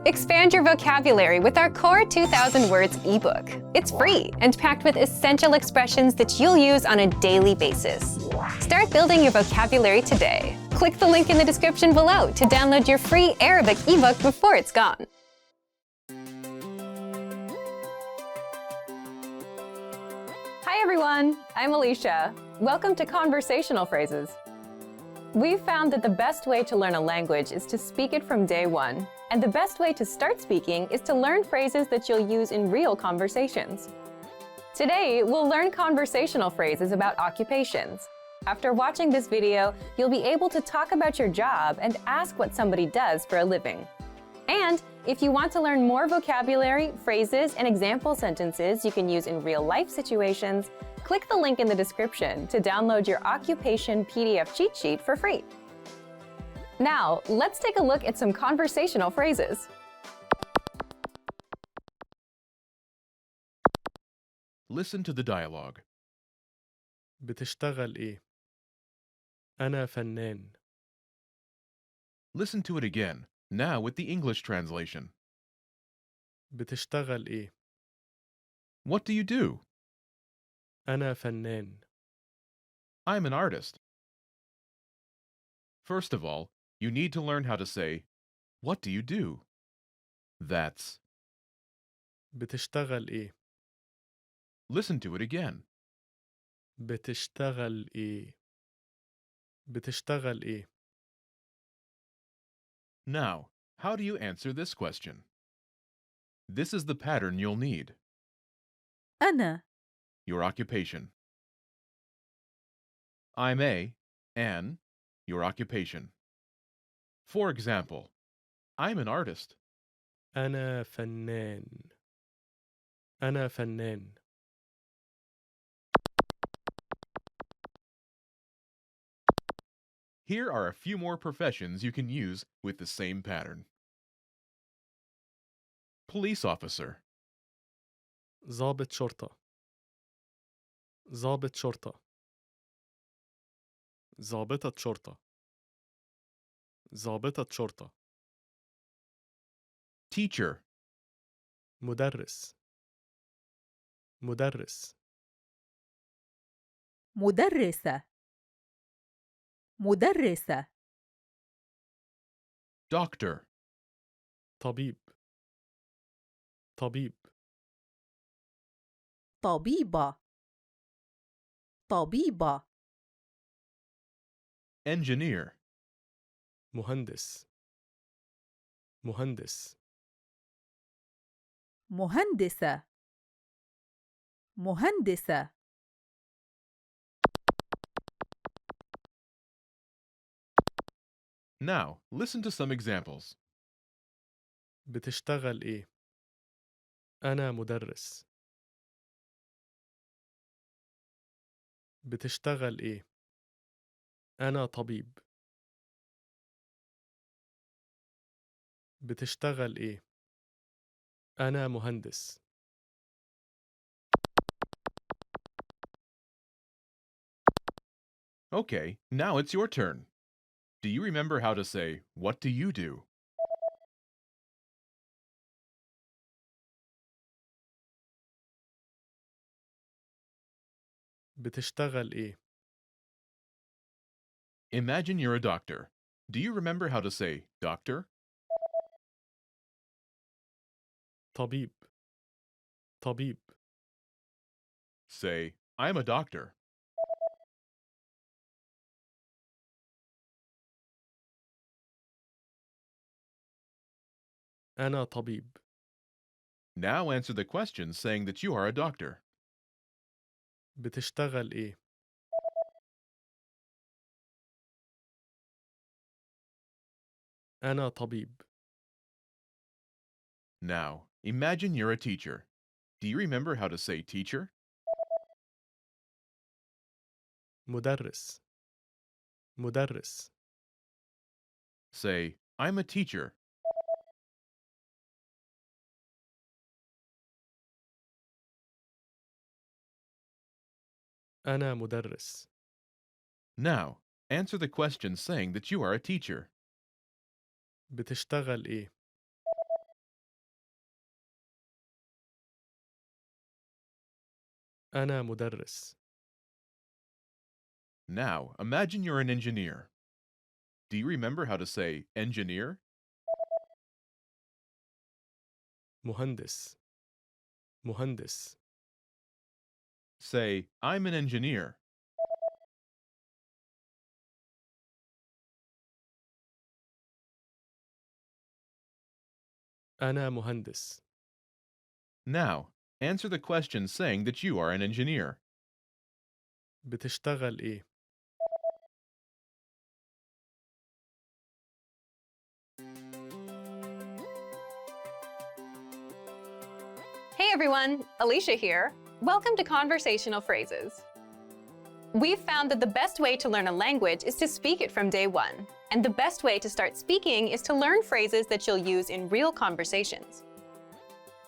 Expand your vocabulary with our Core 2000 Words ebook. It's free and packed with essential expressions that you'll use on a daily basis. Start building your vocabulary today. Click the link in the description below to download your free Arabic ebook before it's gone. Hi everyone, I'm Alicia. Welcome to Conversational Phrases. We've found that the best way to learn a language is to speak it from day one. And the best way to start speaking is to learn phrases that you'll use in real conversations. Today, we'll learn conversational phrases about occupations. After watching this video, you'll be able to talk about your job and ask what somebody does for a living. And if you want to learn more vocabulary, phrases, and example sentences you can use in real-life situations, click the link in the description to download your occupation PDF cheat sheet for free. Now, let's take a look at some conversational phrases. Listen to the dialogue. بتشتغل إيه؟ أنا فنان. Listen to it again, now with the English translation. بتشتغل إيه؟ What do you do? أنا فنان. I'm an artist. First of all, you need to learn how to say, what do you do? That's. بتشتغل إيه؟ Listen to it again. بتشتغل إيه؟ بتشتغل إيه؟ Now, how do you answer this question? This is the pattern you'll need. أنا Your occupation. I'm an, your occupation. For example, I'm an artist. أنا فنان. أنا فنان. Here are a few more professions you can use with the same pattern. Police officer. ضابط شرطة. ضابط شرطة. ضابطة شرطة. ضابطة شرطة. Teacher. مدرس. مدرس. مدرسة مدرسة Doctor. طبيب. طبيب. طبيبة طبيبة Engineer. مهندس. مهندس. مهندسة مهندسة Now, listen to some examples. بتشتغل إيه؟ أنا مدرس. بتشتغل إيه؟ أنا طبيب. بتشتغل إيه؟ أنا مهندس. Okay, now it's your turn. Do you remember how to say, what do you do? بتشتغل إيه؟ Imagine you're a doctor. Do you remember how to say, doctor? طبيب. طبيب. Say, I'm a doctor. أنا طبيب. Now answer the question saying that you are a doctor. بتشتغل إيه؟ أنا طبيب. Now, imagine you're a teacher. Do you remember how to say teacher? مدرس. مدرس. Say, I'm a teacher. أنا مدرس. Now, answer the question saying that you are a teacher. بتشتغل إيه؟ أنا مدرس. Now, imagine you're an engineer. Do you remember how to say engineer? مهندس. مهندس. Say, I'm an engineer. أنا مهندس. Now, answer the question saying that you are an engineer. بتشتغل إيه؟ Hey everyone, Alicia here. Welcome to Conversational Phrases. We've found that the best way to learn a language is to speak it from day one. And the best way to start speaking is to learn phrases that you'll use in real conversations.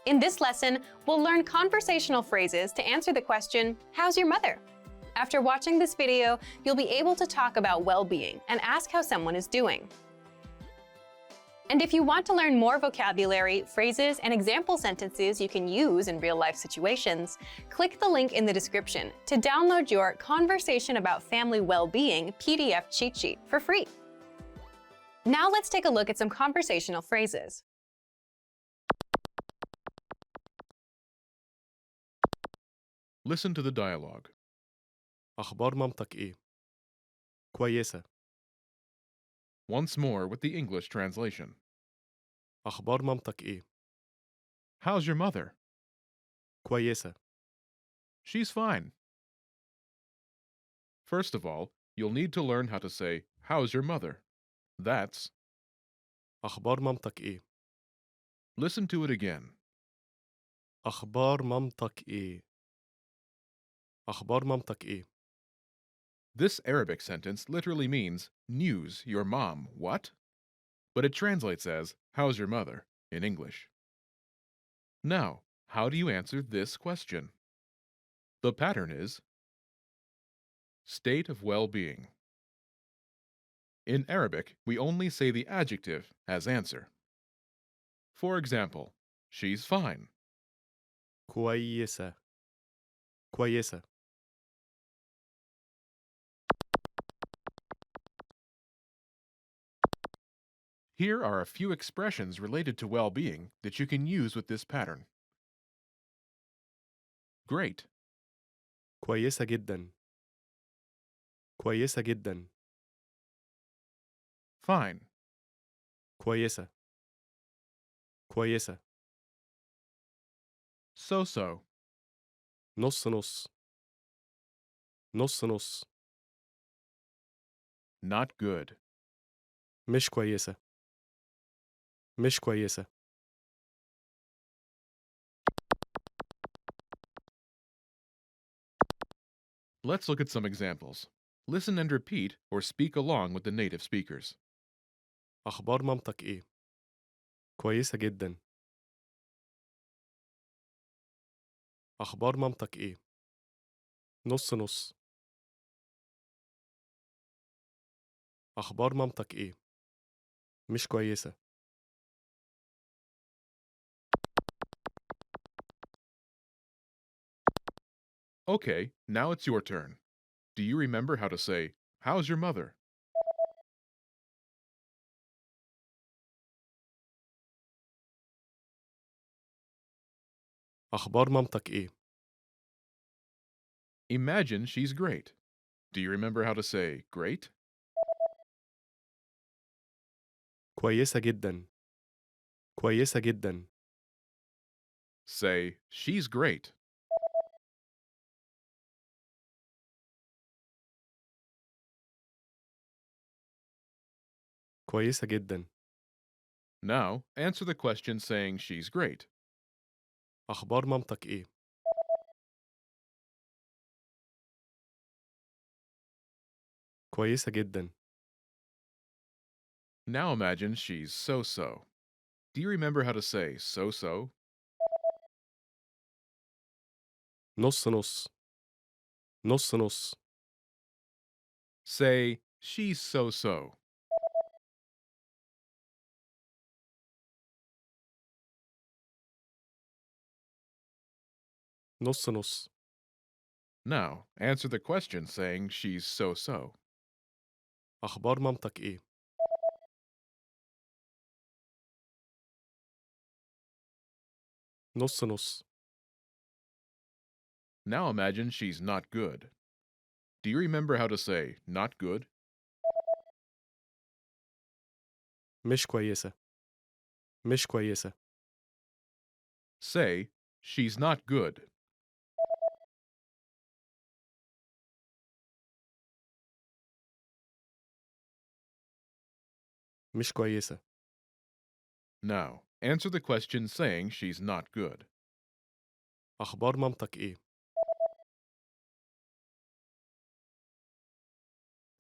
In this lesson, we'll learn conversational phrases to answer the question, how's your mother? After watching this video, you'll be able to talk about well-being and ask how someone is doing. And if you want to learn more vocabulary, phrases, and example sentences you can use in real-life situations, click the link in the description to download your Conversation About Family Well-Being PDF cheat sheet for free. Now let's take a look at some conversational phrases. Listen to the dialogue. أخبار مامتك إيه؟ كويسة. Once more with the English translation. أخبار مامتك إيه؟ How's your mother? كويسة. She's fine. First of all, you'll need to learn how to say, how's your mother? That's, أخبار مامتك إيه؟ listen to it again. أخبار مامتك إيه؟ أخبار مامتك إيه؟ This Arabic sentence literally means, news, your mom, what? But it translates as, how's your mother, in English. Now, how do you answer this question? The pattern is state of well-being. In Arabic, we only say the adjective as answer. For example, she's fine. كويسة. كويسة. Here are a few expressions related to well-being that you can use with this pattern. Great, كويسة جدا. كويسة جدا. fine, كويسة. كويسة. so-so, نص نص. نص نص. not good, مش كويسة. مش كويسة. Let's look at some examples. Listen and repeat or speak along with the native speakers. أخبار مامتك إيه؟ كويسة جدا. أخبار مامتك إيه؟ نص نص. أخبار مامتك إيه؟ مش كويسة. Okay, now it's your turn. Do you remember how to say, how's your mother? أخبار مامتك إيه؟ Imagine she's great. Do you remember how to say great? كويسة جدا. كويسة جدا. Say, she's great. كويسة جدا. Now, answer the question saying she's great. أخبار مامتك إيه؟ كويسة جدا. Now imagine she's so-so. Do you remember how to say so-so? نص نص. نص نص. Say, she's so-so. نص نص. Now, answer the question saying she's so-so. أخبار مامتك إيه؟ نص نص. Now imagine she's not good. Do you remember how to say not good? مش كويسة. مش كويسة. Say, she's not good. مش كويسة. Now, answer the question saying she's not good. أخبار مامتك إيه؟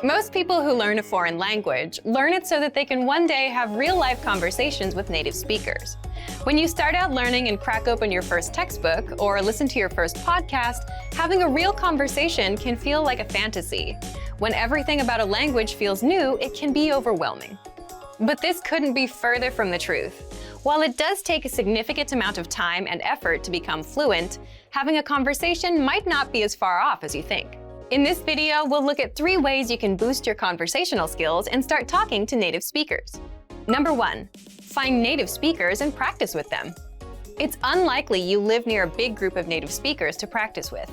Most people who learn a foreign language learn it so that they can one day have real-life conversations with native speakers. When you start out learning and crack open your first textbook or listen to your first podcast, having a real conversation can feel like a fantasy. When everything about a language feels new, it can be overwhelming. But this couldn't be further from the truth. While it does take a significant amount of time and effort to become fluent, having a conversation might not be as far off as you think. In this video, we'll look at 3 ways you can boost your conversational skills and start talking to native speakers. Number 1, find native speakers and practice with them. It's unlikely you live near a big group of native speakers to practice with.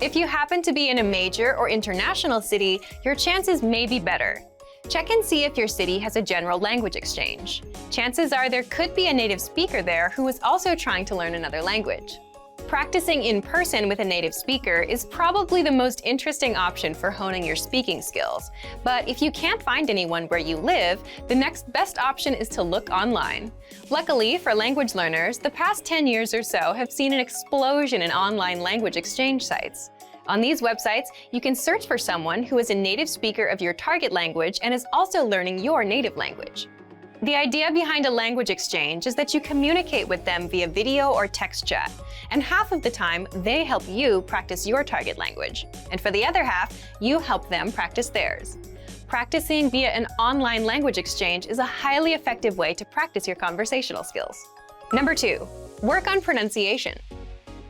If you happen to be in a major or international city, your chances may be better. Check and see if your city has a general language exchange. Chances are there could be a native speaker there who is also trying to learn another language. Practicing in person with a native speaker is probably the most interesting option for honing your speaking skills. But if you can't find anyone where you live, the next best option is to look online. Luckily for language learners, the past 10 years or so have seen an explosion in online language exchange sites. On these websites, you can search for someone who is a native speaker of your target language and is also learning your native language. The idea behind a language exchange is that you communicate with them via video or text chat, and half of the time, they help you practice your target language. And for the other half, you help them practice theirs. Practicing via an online language exchange is a highly effective way to practice your conversational skills. Number 2, work on pronunciation.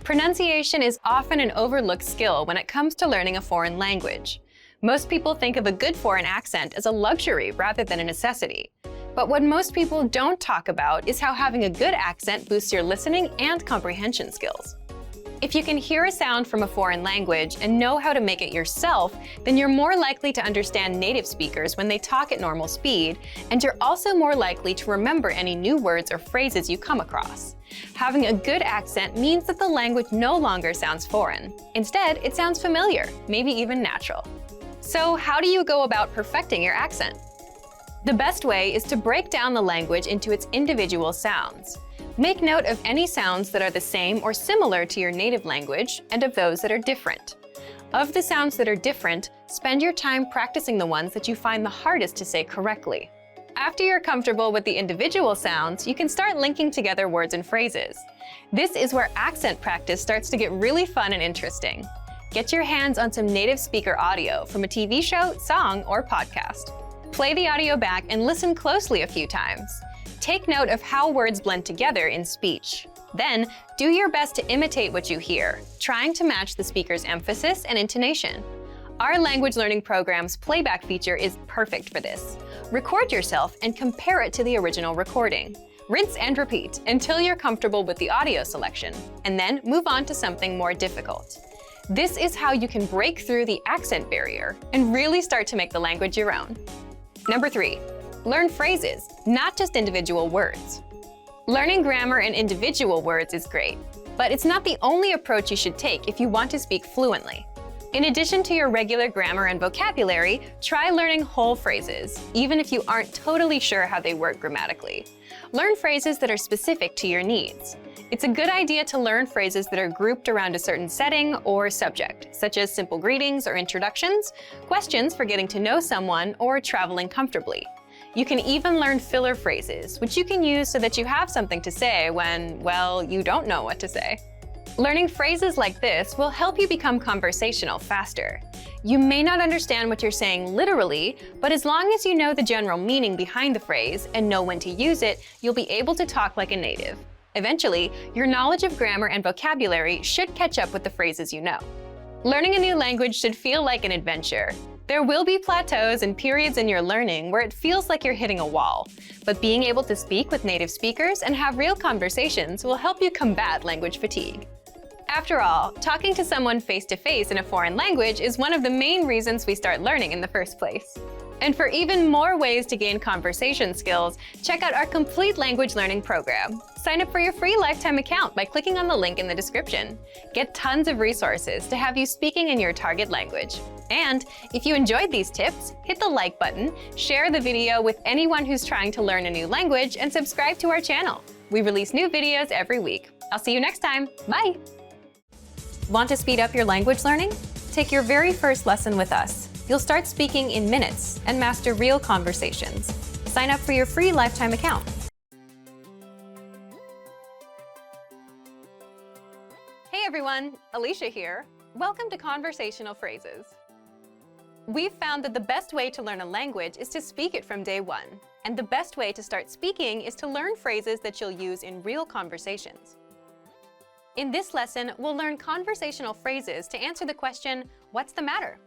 Pronunciation is often an overlooked skill when it comes to learning a foreign language. Most people think of a good foreign accent as a luxury rather than a necessity. But what most people don't talk about is how having a good accent boosts your listening and comprehension skills. If you can hear a sound from a foreign language and know how to make it yourself, then you're more likely to understand native speakers when they talk at normal speed, and you're also more likely to remember any new words or phrases you come across. Having a good accent means that the language no longer sounds foreign. Instead, it sounds familiar, maybe even natural. So how do you go about perfecting your accent? The best way is to break down the language into its individual sounds. Make note of any sounds that are the same or similar to your native language and of those that are different. Of the sounds that are different, spend your time practicing the ones that you find the hardest to say correctly. After you're comfortable with the individual sounds, you can start linking together words and phrases. This is where accent practice starts to get really fun and interesting. Get your hands on some native speaker audio from a TV show, song, or podcast. Play the audio back and listen closely a few times. Take note of how words blend together in speech. Then, do your best to imitate what you hear, trying to match the speaker's emphasis and intonation. Our language learning program's playback feature is perfect for this. Record yourself and compare it to the original recording. Rinse and repeat until you're comfortable with the audio selection, and then move on to something more difficult. This is how you can break through the accent barrier and really start to make the language your own. Number 3, learn phrases, not just individual words. Learning grammar and individual words is great, but it's not the only approach you should take if you want to speak fluently. In addition to your regular grammar and vocabulary, try learning whole phrases, even if you aren't totally sure how they work grammatically. Learn phrases that are specific to your needs. It's a good idea to learn phrases that are grouped around a certain setting or subject, such as simple greetings or introductions, questions for getting to know someone, or traveling comfortably. You can even learn filler phrases, which you can use so that you have something to say when, well, you don't know what to say. Learning phrases like this will help you become conversational faster. You may not understand what you're saying literally, but as long as you know the general meaning behind the phrase and know when to use it, you'll be able to talk like a native. Eventually, your knowledge of grammar and vocabulary should catch up with the phrases you know. Learning a new language should feel like an adventure. There will be plateaus and periods in your learning where it feels like you're hitting a wall, but being able to speak with native speakers and have real conversations will help you combat language fatigue. After all, talking to someone face-to-face in a foreign language is one of the main reasons we start learning in the first place. And for even more ways to gain conversation skills, check out our complete language learning program. Sign up for your free lifetime account by clicking on the link in the description. Get tons of resources to have you speaking in your target language. And if you enjoyed these tips, hit the like button, share the video with anyone who's trying to learn a new language, and subscribe to our channel. We release new videos every week. I'll see you next time. Bye! Want to speed up your language learning? Take your very first lesson with us. You'll start speaking in minutes and master real conversations. Sign up for your free lifetime account. Hey everyone, Alicia here. Welcome to Conversational Phrases. We've found that the best way to learn a language is to speak it from day one. And the best way to start speaking is to learn phrases that you'll use in real conversations. In this lesson, we'll learn conversational phrases to answer the question, what's the matter?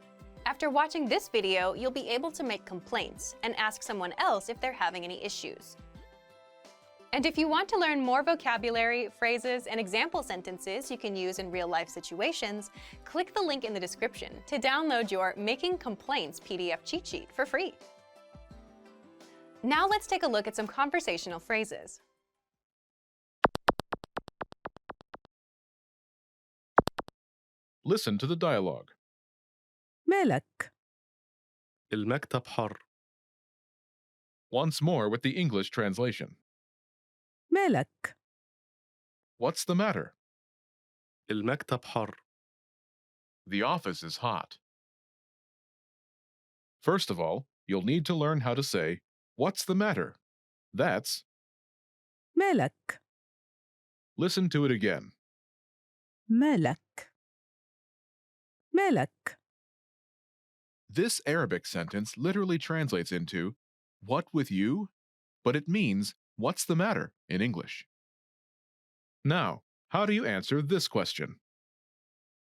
After watching this video, you'll be able to make complaints and ask someone else if they're having any issues. And if you want to learn more vocabulary, phrases, and example sentences you can use in real-life situations, click the link in the description to download your Making Complaints PDF cheat sheet for free. Now let's take a look at some conversational phrases. Listen to the dialogue. مالك؟ المكتب حر. Once more with the English translation. مالك؟ What's the matter? المكتب حر. The office is hot. First of all, you'll need to learn how to say, what's the matter? That's, مالك؟ listen to it again. مالك؟ مالك؟ This Arabic sentence literally translates into, what with you? But it means, what's the matter in English. Now, how do you answer this question?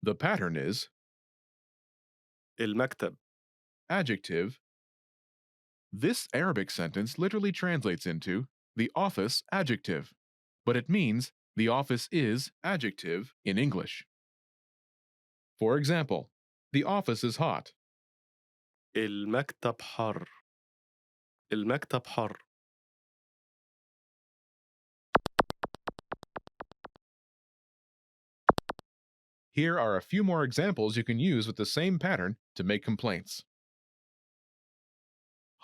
The pattern is المكتب. adjective. This Arabic sentence literally translates into the office adjective, but it means the office is adjective in English. For example, the office is hot. المكتب حر. المكتب حر. Here are a few more examples you can use with the same pattern to make complaints.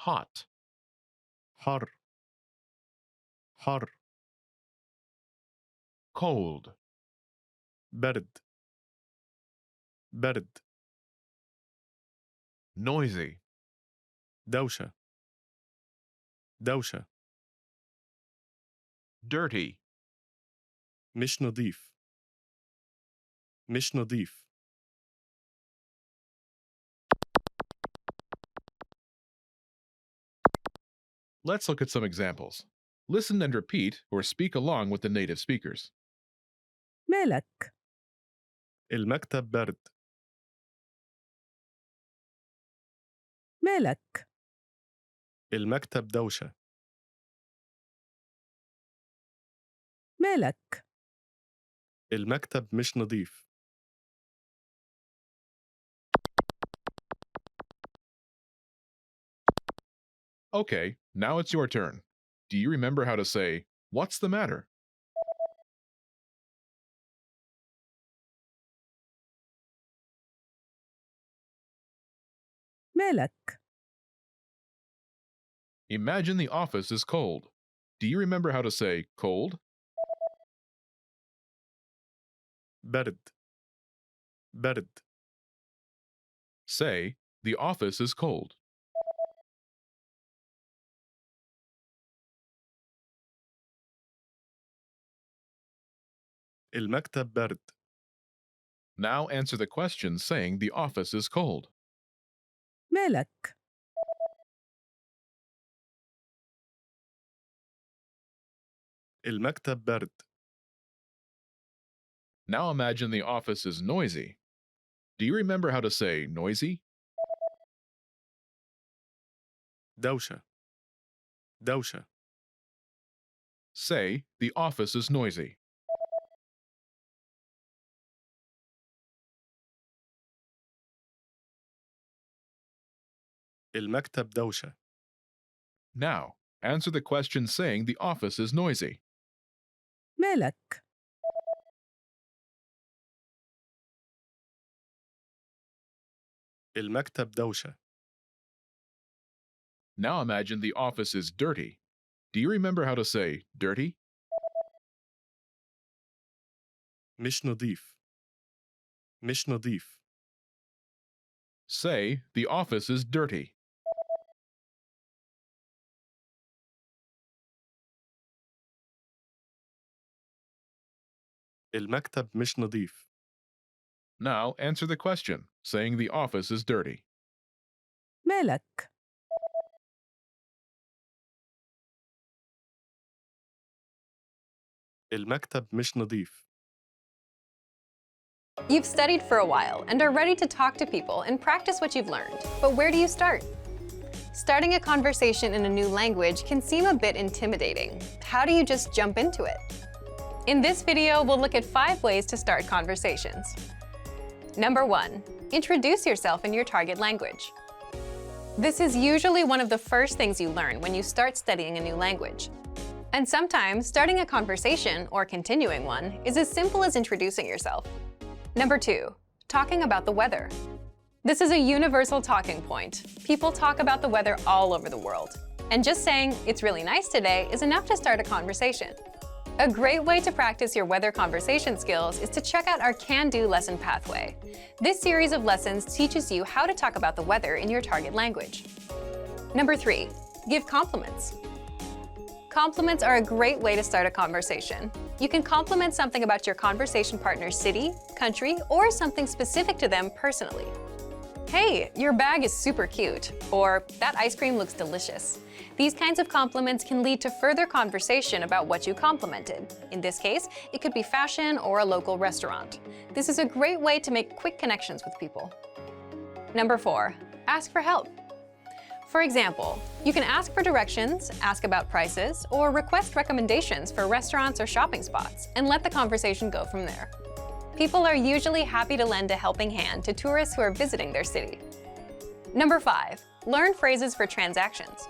Hot, حر. حر. cold, برد. برد. noisy, دوشة. دوشة. dirty, مش نظيف. مش نظيف. Let's look at some examples. Listen and repeat or speak along with the native speakers. مالك؟ المكتب برد. مالك؟ المكتب دوشة. مالك؟ المكتب مش نظيف. Okay, now it's your turn. Do you remember how to say, what's the matter? مالك؟ Imagine the office is cold. Do you remember how to say cold? برد. برد. Say, the office is cold. المكتب برد. Now answer the question saying the office is cold. مالك؟ المكتب برد. Now imagine the office is noisy. Do you remember how to say noisy? دوشة دوشة Say, the office is noisy. المكتب دوشة Now, answer the question saying the office is noisy. مالك؟ المكتب دوشة Now imagine the office is dirty. Do you remember how to say dirty? مش نظيف مش نظيف Say, the office is dirty. المكتب مش نظيف Now answer the question saying the office is dirty. مالك؟ المكتب مش نظيف You've studied for a while and are ready to talk to people and practice what you've learned. But where do you start? Starting a conversation in a new language can seem a bit intimidating. How do you just jump into it? In this video, we'll look at 5 ways to start conversations. Number 1. Introduce yourself in your target language. This is usually one of the first things you learn when you start studying a new language. And sometimes, starting a conversation, or continuing one, is as simple as introducing yourself. Number 2. Talking about the weather. This is a universal talking point. People talk about the weather all over the world. And just saying, "It's really nice today," is enough to start a conversation. A great way to practice your weather conversation skills is to check out our Can-Do lesson pathway. This series of lessons teaches you how to talk about the weather in your target language. Number 3. Give compliments. Compliments are a great way to start a conversation. You can compliment something about your conversation partner's city, country, or something specific to them personally. "Hey, your bag is super cute," or "That ice cream looks delicious." These kinds of compliments can lead to further conversation about what you complimented. In this case, it could be fashion or a local restaurant. This is a great way to make quick connections with people. Number 4. Ask for help. For example, you can ask for directions, ask about prices, or request recommendations for restaurants or shopping spots, and let the conversation go from there. People are usually happy to lend a helping hand to tourists who are visiting their city. Number 5. Learn phrases for transactions.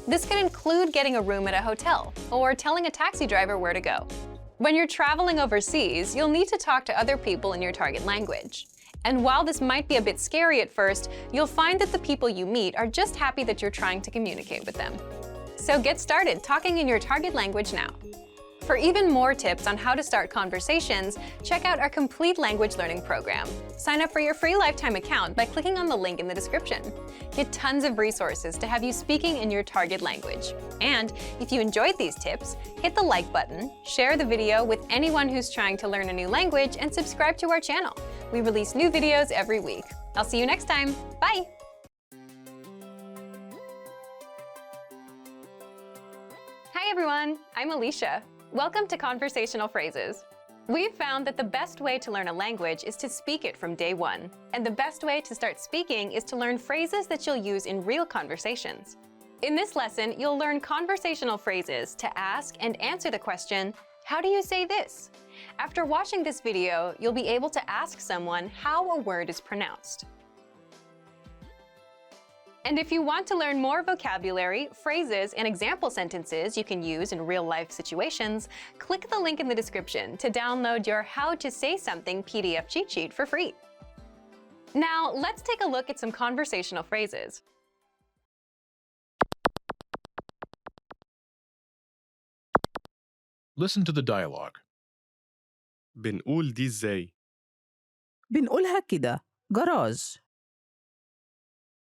This can include getting a room at a hotel, or telling a taxi driver where to go. When you're traveling overseas, you'll need to talk to other people in your target language. And while this might be a bit scary at first, you'll find that the people you meet are just happy that you're trying to communicate with them. So get started talking in your target language now. For even more tips on how to start conversations, check out our complete language learning program. Sign up for your free lifetime account by clicking on the link in the description. Get tons of resources to have you speaking in your target language. And if you enjoyed these tips, hit the like button, share the video with anyone who's trying to learn a new language, and subscribe to our channel. We release new videos every week. I'll see you next time. Bye! Hi everyone, I'm Alicia. Welcome to Conversational Phrases. We've found that the best way to learn a language is to speak it from day one. And the best way to start speaking is to learn phrases that you'll use in real conversations. In this lesson, you'll learn conversational phrases to ask and answer the question, "How do you say this?" After watching this video, you'll be able to ask someone how a word is pronounced. And if you want to learn more vocabulary, phrases, and example sentences you can use in real-life situations, click the link in the description to download your How to Say Something PDF cheat sheet for free. Now, let's take a look at some conversational phrases. Listen to the dialogue. بنقول دي ازاي بنقولها كده جراج.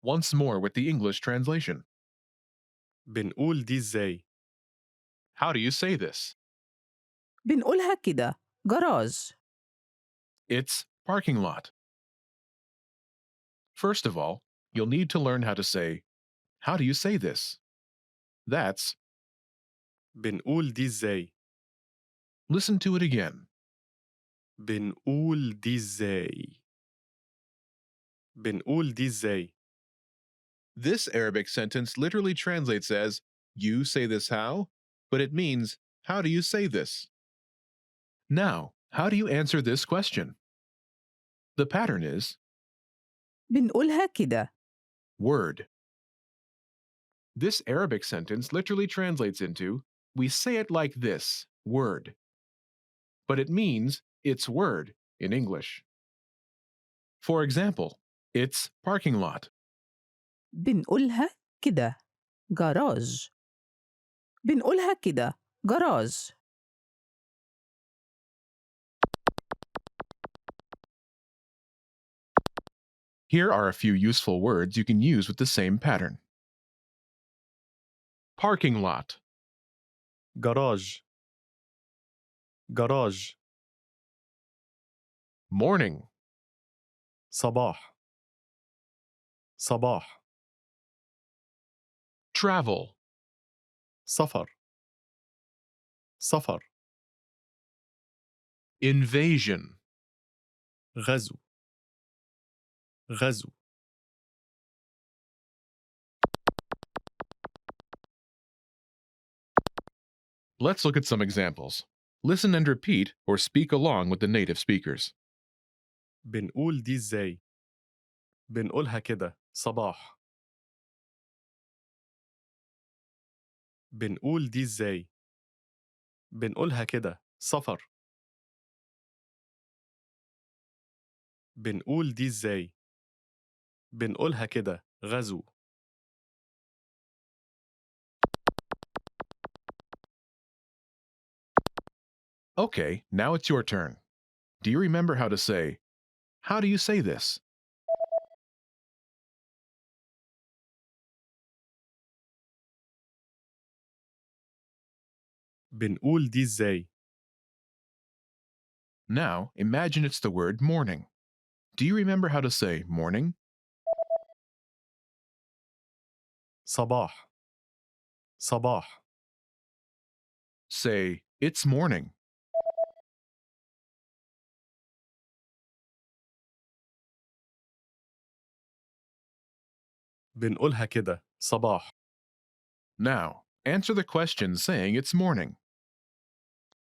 Once more with the English translation. بنقول دي ازاي How do you say this? بنقولها كده جراج. It's parking lot. First of all, you'll need to learn how to say, "How do you say this?" That's, بنقول دي ازاي listen to it again. بنقول دي ازاي بنقول دي إزاي؟ This Arabic sentence literally translates as, you say this how? But it means, how do you say this? Now, how do you answer this question? The pattern is بنقولها كده. word. This Arabic sentence literally translates into, we say it like this, word. But it means, it's word in English. For example, it's parking lot. بنقولها كده. جراج. بنقولها كده. جراج. Here are a few useful words you can use with the same pattern. Parking lot, جراج جراج morning, صباح صباح travel, سفر سفر invasion, غزو غزو Let's look at some examples. Listen and repeat or speak along with the native speakers. بنقول دي إزاي؟ بنقولها كده صباح بنقول دي إزاي؟ بنقولها كده سفر بنقول دي إزاي؟ بنقولها كده غزو Okay, now it's your turn. Do you remember how to say, how do you say this? بنقول دي إزاي؟ Now, imagine it's the word morning. Do you remember how to say morning? صباح صباح Say, it's morning. بنقولها كده صباح Now, answer the question saying it's morning.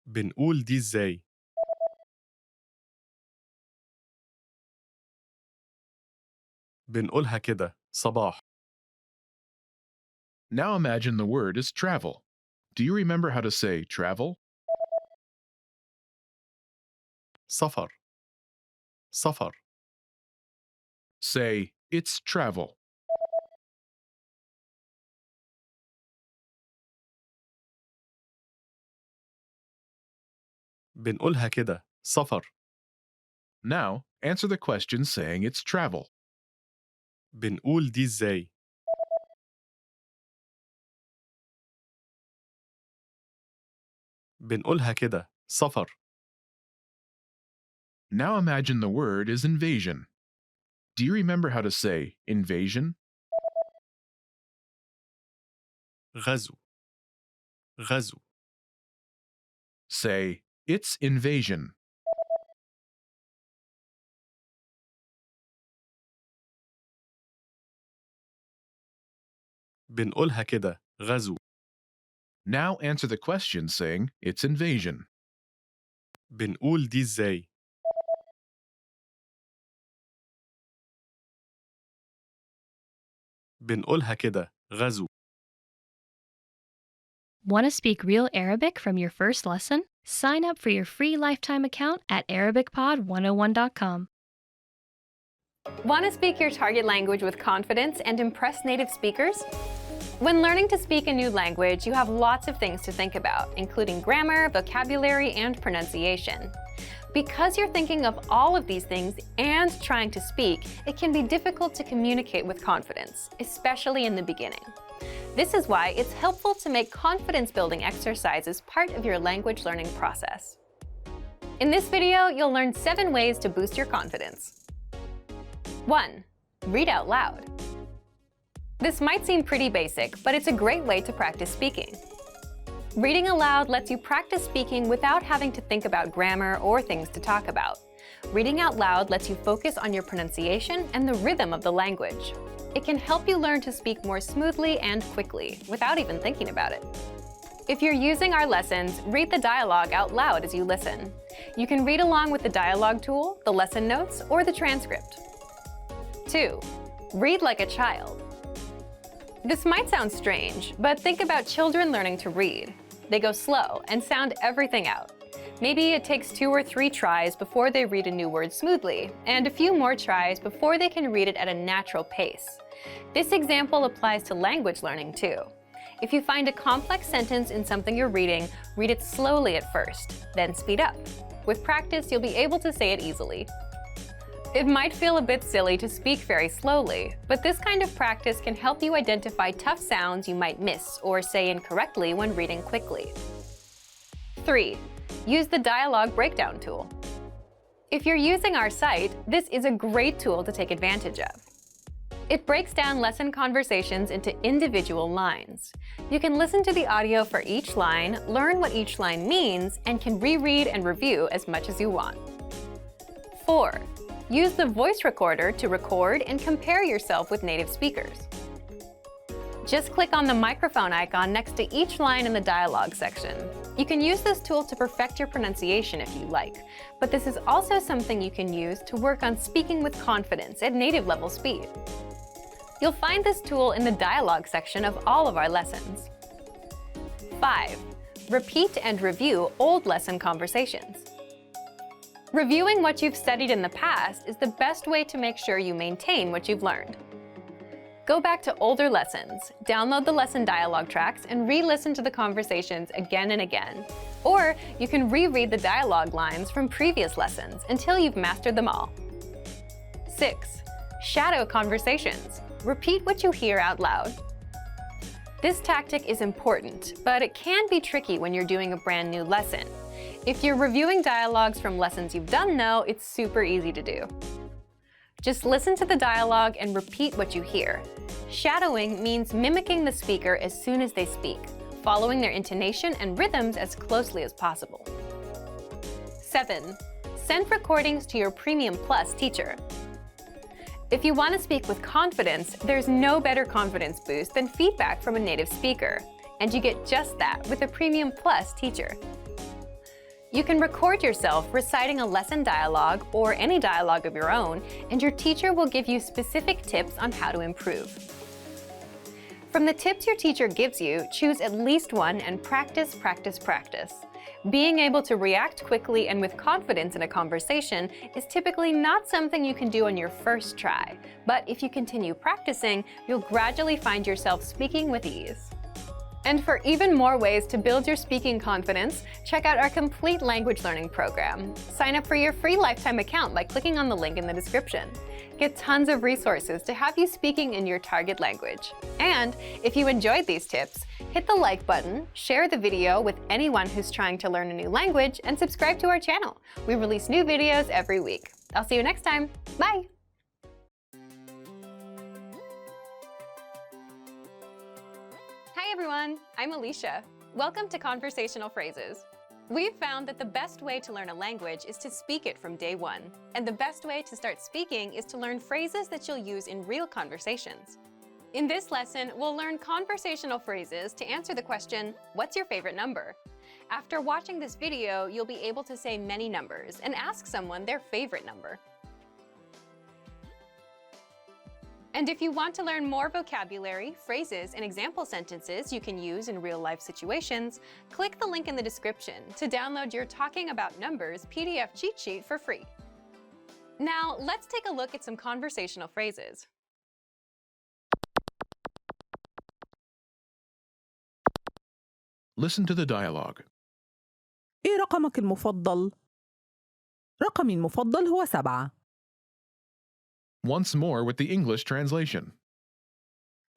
بنقول دي إزاي؟ بنقولها كده صباح Now imagine the word is travel. Do you remember how to say travel? سفر سفر Say, it's travel. بنقولها كده سفر Now, answer the question saying it's travel. بنقول دي إزاي؟ بنقولها كده سفر Now imagine the word is invasion. Do you remember how to say invasion? غزو غزو Say, it's invasion. بنقولها كده غزو Now answer the question saying it's invasion. بنقول دي إزاي؟ بنقولها كده غزو Want to speak real Arabic from your first lesson? Sign up for your free lifetime account at ArabicPod101.com. Want to speak your target language with confidence and impress native speakers? When learning to speak a new language, you have lots of things to think about, including grammar, vocabulary, and pronunciation. Because you're thinking of all of these things and trying to speak, it can be difficult to communicate with confidence, especially in the beginning. This is why it's helpful to make confidence-building exercises part of your language learning process. In this video, you'll learn 7 ways to boost your confidence. 1. Read out loud. This might seem pretty basic, but it's a great way to practice speaking. Reading aloud lets you practice speaking without having to think about grammar or things to talk about. Reading out loud lets you focus on your pronunciation and the rhythm of the language. It can help you learn to speak more smoothly and quickly, without even thinking about it. If you're using our lessons, read the dialogue out loud as you listen. You can read along with the dialogue tool, the lesson notes, or the transcript. 2. Read like a child. This might sound strange, but think about children learning to read. They go slow and sound everything out. Maybe it takes 2 or 3 tries before they read a new word smoothly, and a few more tries before they can read it at a natural pace. This example applies to language learning too. If you find a complex sentence in something you're reading, read it slowly at first, then speed up. With practice, you'll be able to say it easily. It might feel a bit silly to speak very slowly, but this kind of practice can help you identify tough sounds you might miss or say incorrectly when reading quickly. 3. Use the dialogue breakdown tool. If you're using our site, this is a great tool to take advantage of. It breaks down lesson conversations into individual lines. You can listen to the audio for each line, learn what each line means, and can reread and review as much as you want. 4. Use the voice recorder to record and compare yourself with native speakers. Just click on the microphone icon next to each line in the dialogue section. You can use this tool to perfect your pronunciation if you like, but this is also something you can use to work on speaking with confidence at native level speed. You'll find this tool in the dialogue section of all of our lessons. 5. Repeat and review old lesson conversations. Reviewing what you've studied in the past is the best way to make sure you maintain what you've learned. Go back to older lessons, download the lesson dialogue tracks, and re-listen to the conversations again and again. Or you can reread the dialogue lines from previous lessons until you've mastered them all. 6. Shadow conversations. Repeat what you hear out loud. This tactic is important, but it can be tricky when you're doing a brand new lesson. If you're reviewing dialogues from lessons you've done though, it's super easy to do. Just listen to the dialogue and repeat what you hear. Shadowing means mimicking the speaker as soon as they speak, following their intonation and rhythms as closely as possible. 7. Send recordings to your Premium Plus teacher. If you want to speak with confidence, there's no better confidence boost than feedback from a native speaker, and you get just that with a Premium Plus teacher. You can record yourself reciting a lesson dialogue or any dialogue of your own, and your teacher will give you specific tips on how to improve. From the tips your teacher gives you, choose at least one and practice, practice, practice. Being able to react quickly and with confidence in a conversation is typically not something you can do on your first try, but if you continue practicing, you'll gradually find yourself speaking with ease. And for even more ways to build your speaking confidence, check out our complete language learning program. Sign up for your free lifetime account by clicking on the link in the description. Get tons of resources to have you speaking in your target language. And if you enjoyed these tips, hit the like button, share the video with anyone who's trying to learn a new language, and subscribe to our channel. We release new videos every week. I'll see you next time. Bye! Hi everyone, I'm Alicia. Welcome to Conversational Phrases. We've found that the best way to learn a language is to speak it from day one. And the best way to start speaking is to learn phrases that you'll use in real conversations. In this lesson, we'll learn conversational phrases to answer the question, what's your favorite number? After watching this video, you'll be able to say many numbers and ask someone their favorite number. And if you want to learn more vocabulary, phrases, and example sentences you can use in real-life situations, click the link in the description to download your Talking About Numbers PDF cheat sheet for free. Now, let's take a look at some conversational phrases. Listen to the dialogue. إيه رقمك المفضل؟ رقمي المفضل هو 7. Once more with the English translation.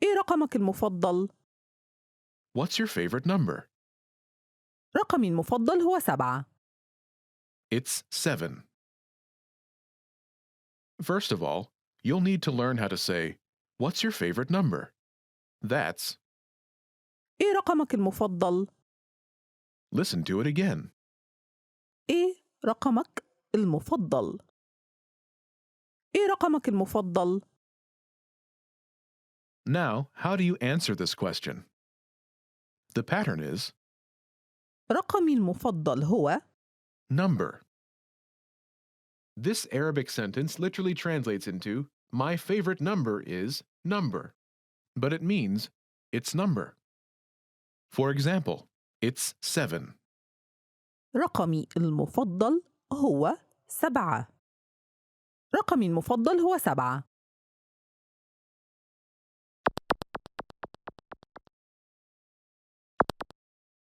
إيه رقمك المفضل؟ What's your favorite number? رقمي المفضل هو 7. It's 7. First of all, you'll need to learn how to say, what's your favorite number? That's, إيه رقمك المفضل؟ listen to it again. إيه رقمك المفضل؟ إيه رقمك المفضل؟ Now, how do you answer this question? The pattern is رقمي المفضل هو number. This Arabic sentence literally translates into my favorite number is number, but it means its number. For example, it's 7. رقمي المفضل هو 7. رقمي المفضل هو 7.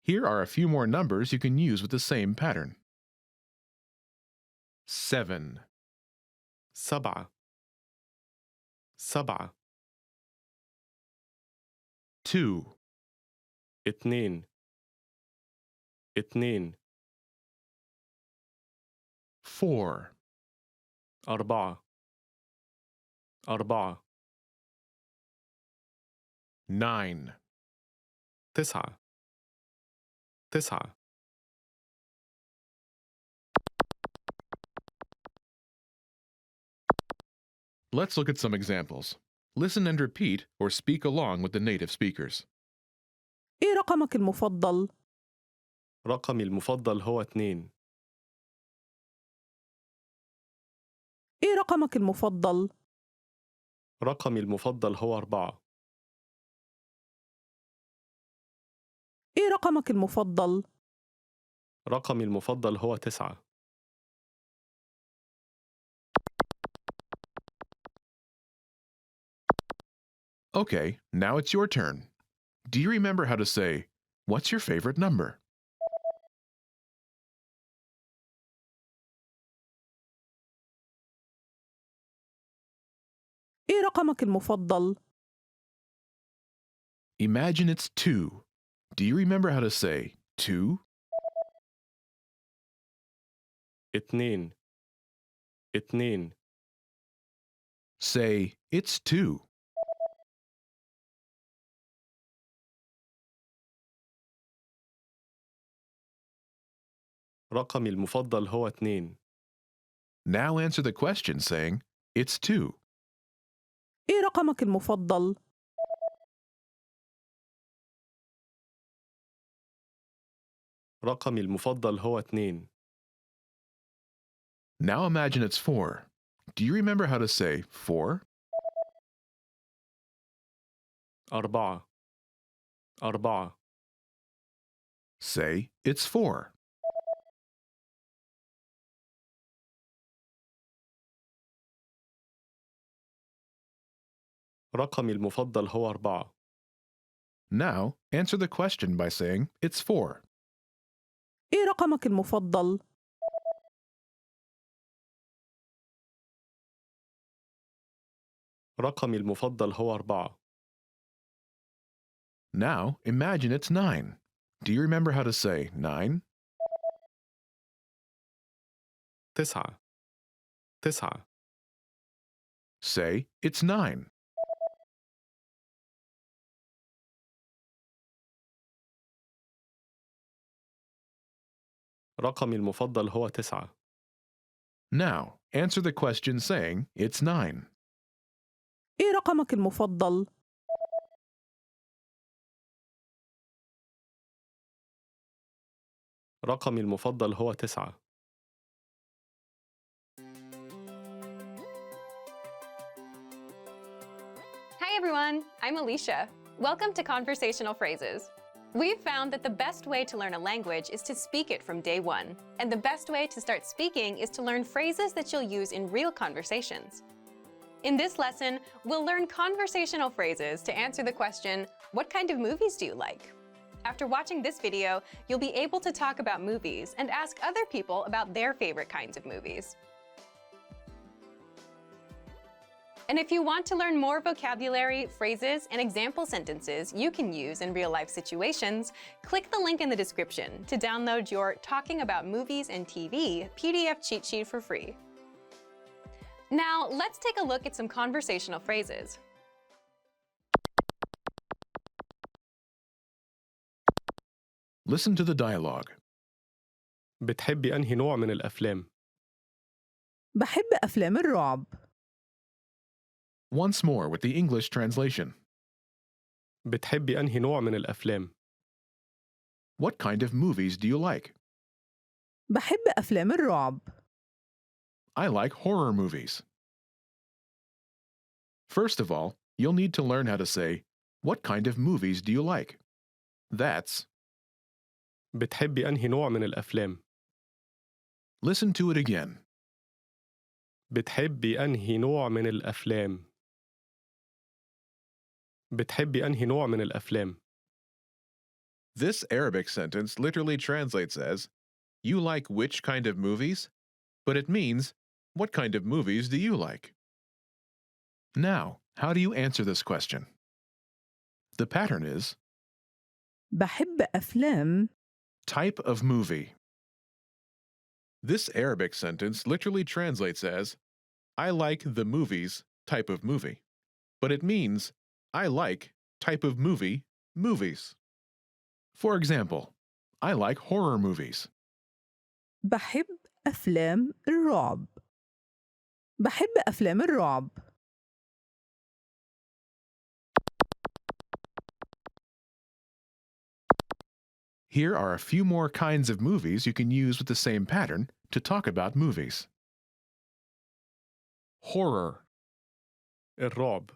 Here are a few more numbers you can use with the same pattern. 7, 7 7 2, 2 2 4, 4 4 9, 9 9 Let's look at some examples. Listen and repeat or speak along with the native speakers. إيه رقمك المفضل؟ رقمي المفضل هو 2 إيه رقمك المفضل؟ رقمي المفضل هو 4 إيه رقمك المفضل؟ رقمي المفضل هو 9 Okay, now it's your turn. Do you remember how to say, "What's your favorite number?" إيه رقمك المفضل؟ Imagine it's 2. Do you remember how to say 2? 2 2 Say, it's 2. رقمي المفضل هو 2 Now answer the question saying, it's 2. إيه رقمك المفضل؟ رقمي المفضل هو 2 Now imagine it's 4. Do you remember how to say 4? 4 4 Say, it's 4. رقمي المفضل هو 4 Now answer the question by saying, it's 4. إيه رقمك المفضل؟ رقمي المفضل هو 4 Now imagine it's 9. Do you remember how to say 9? 9 9 Say, it's 9. رقمي المفضل هو 9 Now answer the question saying, it's 9. إيه رقمك المفضل؟ رقمي المفضل هو 9 Hi everyone, I'm Alicia. Welcome to Conversational Phrases. We've found that the best way to learn a language is to speak it from day one. And the best way to start speaking is to learn phrases that you'll use in real conversations. In this lesson, we'll learn conversational phrases to answer the question, what kind of movies do you like? After watching this video, you'll be able to talk about movies and ask other people about their favorite kinds of movies. And if you want to learn more vocabulary, phrases, and example sentences you can use in real-life situations, click the link in the description to download your Talking About Movies and TV PDF cheat sheet for free. Now, let's take a look at some conversational phrases. Listen to the dialogue. بتحبي أنهي نوع من الأفلام؟ بحب أفلام الرعب. Once more with the English translation. بتحبي أنهي نوع من الأفلام؟ What kind of movies do you like? بحب أفلام الرعب. I like horror movies. First of all, you'll need to learn how to say, what kind of movies do you like? That's, بتحبي أنهي نوع من الأفلام؟ listen to it again. بتحبي أنهي نوع من الأفلام؟ بتحبي أنهي نوع من الأفلام؟ This Arabic sentence literally translates as, you like which kind of movies? But it means, what kind of movies do you like? Now, how do you answer this question? The pattern is, بحب أفلام. type of movie. This Arabic sentence literally translates as, I like the movies type of movie. But it means, I like type of movie movies. For example, I like horror movies. بحب أفلام الرعب. بحب أفلام الرعب. Here are a few more kinds of movies you can use with the same pattern to talk about movies. Horror, الرعب.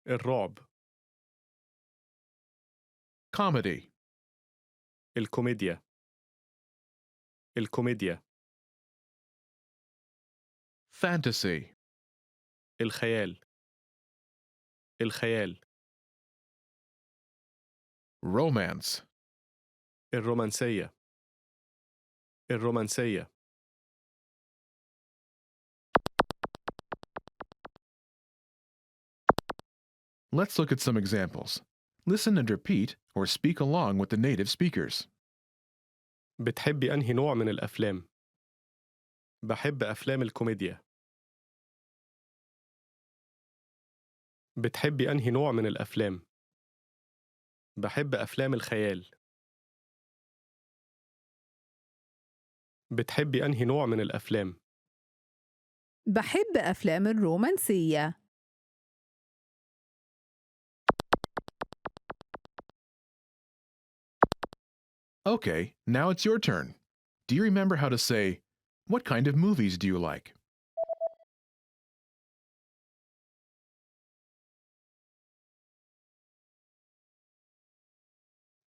الرعب. comedy, الكوميديا. الكوميديا. fantasy, الخيال. الخيال. romance, الرومانسية. الرومانسية. Let's look at some examples. Listen and repeat or speak along with the native speakers. بتحبي أنهي نوع من الأفلام؟ بحب أفلام الكوميديا. بتحبي أنهي نوع من الأفلام؟ بحب أفلام الخيال. بتحبي أنهي نوع من الأفلام؟ بحب أفلام الرومانسية. Okay, now it's your turn. Do you remember how to say, what kind of movies do you like?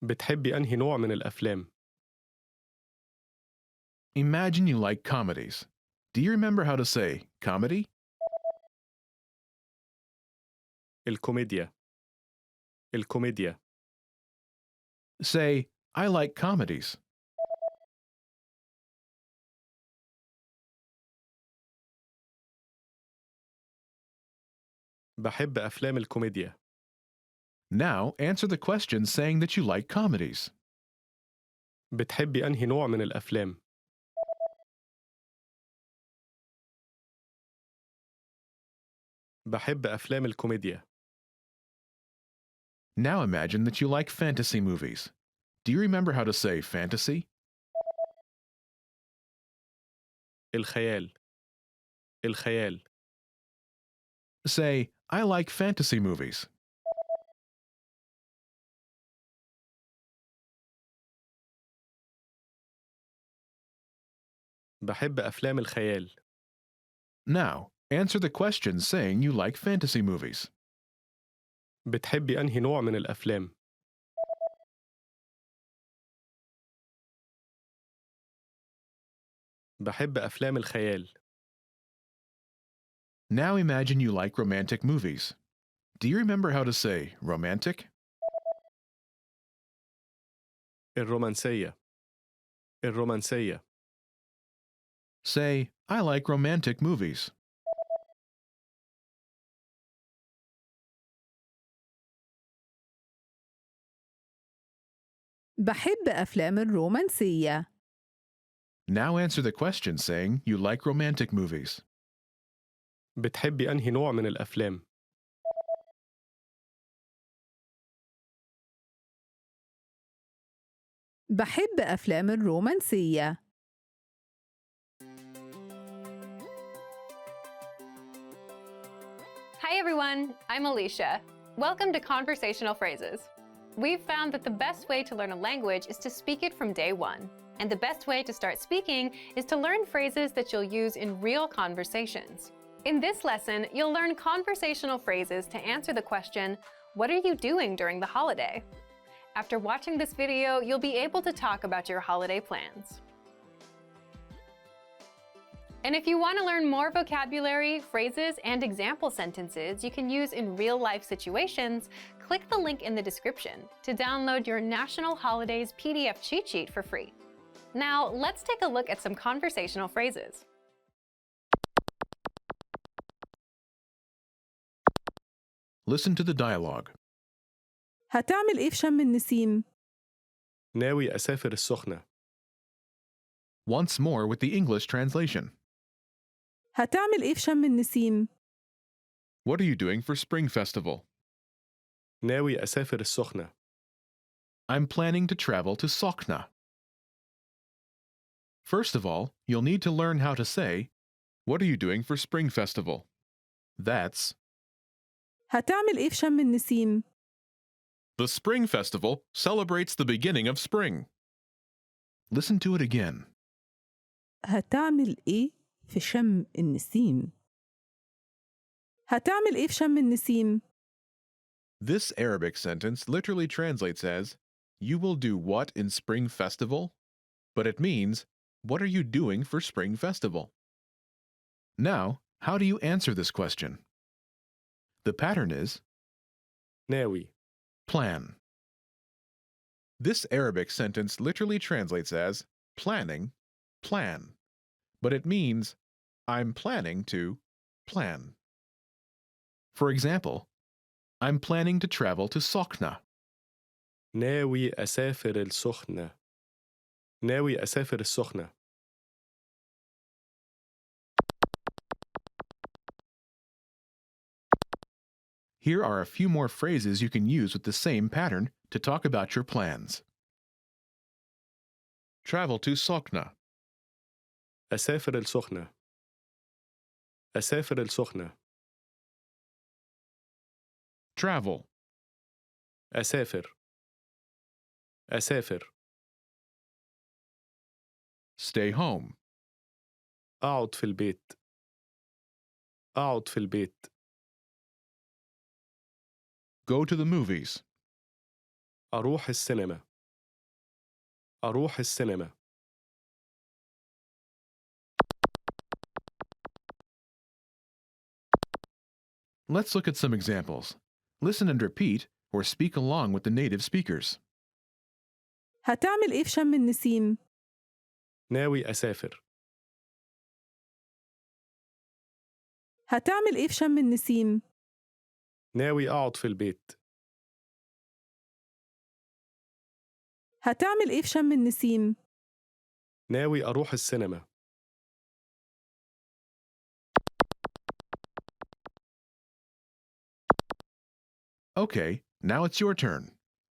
بتحبي أنهي نوع من الأفلام؟ Imagine you like comedies. Do you remember how to say comedy? الكوميديا. الكوميديا. Say, I like comedies. بحب أفلام الكوميديا. Now answer the question saying that you like comedies. بتحبي أنهي نوع من الأفلام؟ بحب أفلام الكوميديا. Now imagine that you like fantasy movies. Do you remember how to say fantasy? الخيال. الخيال. Say, I like fantasy movies. بحب أفلام الخيال. Now, answer the question saying you like fantasy movies. بتحبي أنهي نوع من الأفلام؟ بحب أفلام الخيال. Now imagine you like romantic movies. Do you remember how to say romantic? الرومانسية. الرومانسية. Say, I like romantic movies. بحب أفلام الرومانسية. Now answer the question saying you like romantic movies. بتحبي أنهي نوع من الأفلام؟ بحب أفلام الرومانسية. Hi everyone, I'm Alicia. Welcome to Conversational Phrases. We've found that the best way to learn a language is to speak it from day one. And the best way to start speaking is to learn phrases that you'll use in real conversations. In this lesson, you'll learn conversational phrases to answer the question, what are you doing during the holiday? After watching this video, you'll be able to talk about your holiday plans. And if you want to learn more vocabulary, phrases, and example sentences you can use in real-life situations, click the link in the description to download your National Holidays PDF cheat sheet for free. Now, let's take a look at some conversational phrases. Listen to the dialogue. هتعمل إيه في شم النسيم؟ ناوي أسافر السخنة. Once more with the English translation. هتعمل إيه في شم النسيم؟ What are you doing for Spring Festival? ناوي أسافر السخنة. I'm planning to travel to Sokhna. First of all, you'll need to learn how to say, what are you doing for Spring Festival? That's, هتعمل إيه في شم النسيم؟ the Spring Festival celebrates the beginning of spring. Listen to it again. هتعمل إيه في شم النسيم؟ هتعمل إيه في شم النسيم؟ This Arabic sentence literally translates as, you will do what in Spring Festival? But it means, what are you doing for Spring Festival? Now, how do you answer this question? The pattern is, ناوي. plan. This Arabic sentence literally translates as, planning, plan. But it means, I'm planning to plan. For example, I'm planning to travel to Sokhna. ناوي أسافر السخنة. ناوي أسافر السخنة. Here are a few more phrases you can use with the same pattern to talk about your plans. Travel to Sokhna. أسافر السخنة. أسافر السخنة. Travel. أسافر. أسافر. Stay home. أقعد في البيت. أقعد في البيت. Go to the movies. أروح السينما. أروح السينما. Let's look at some examples. Listen and repeat, or speak along with the native speakers. هتعمل إيه في شم النسيم؟ ناوي أسافر. هتعمل إيه في شم النسيم؟ ناوي أقعد في البيت. هتعمل إيه في شم النسيم؟ ناوي أروح السينما. Okay, now it's your turn.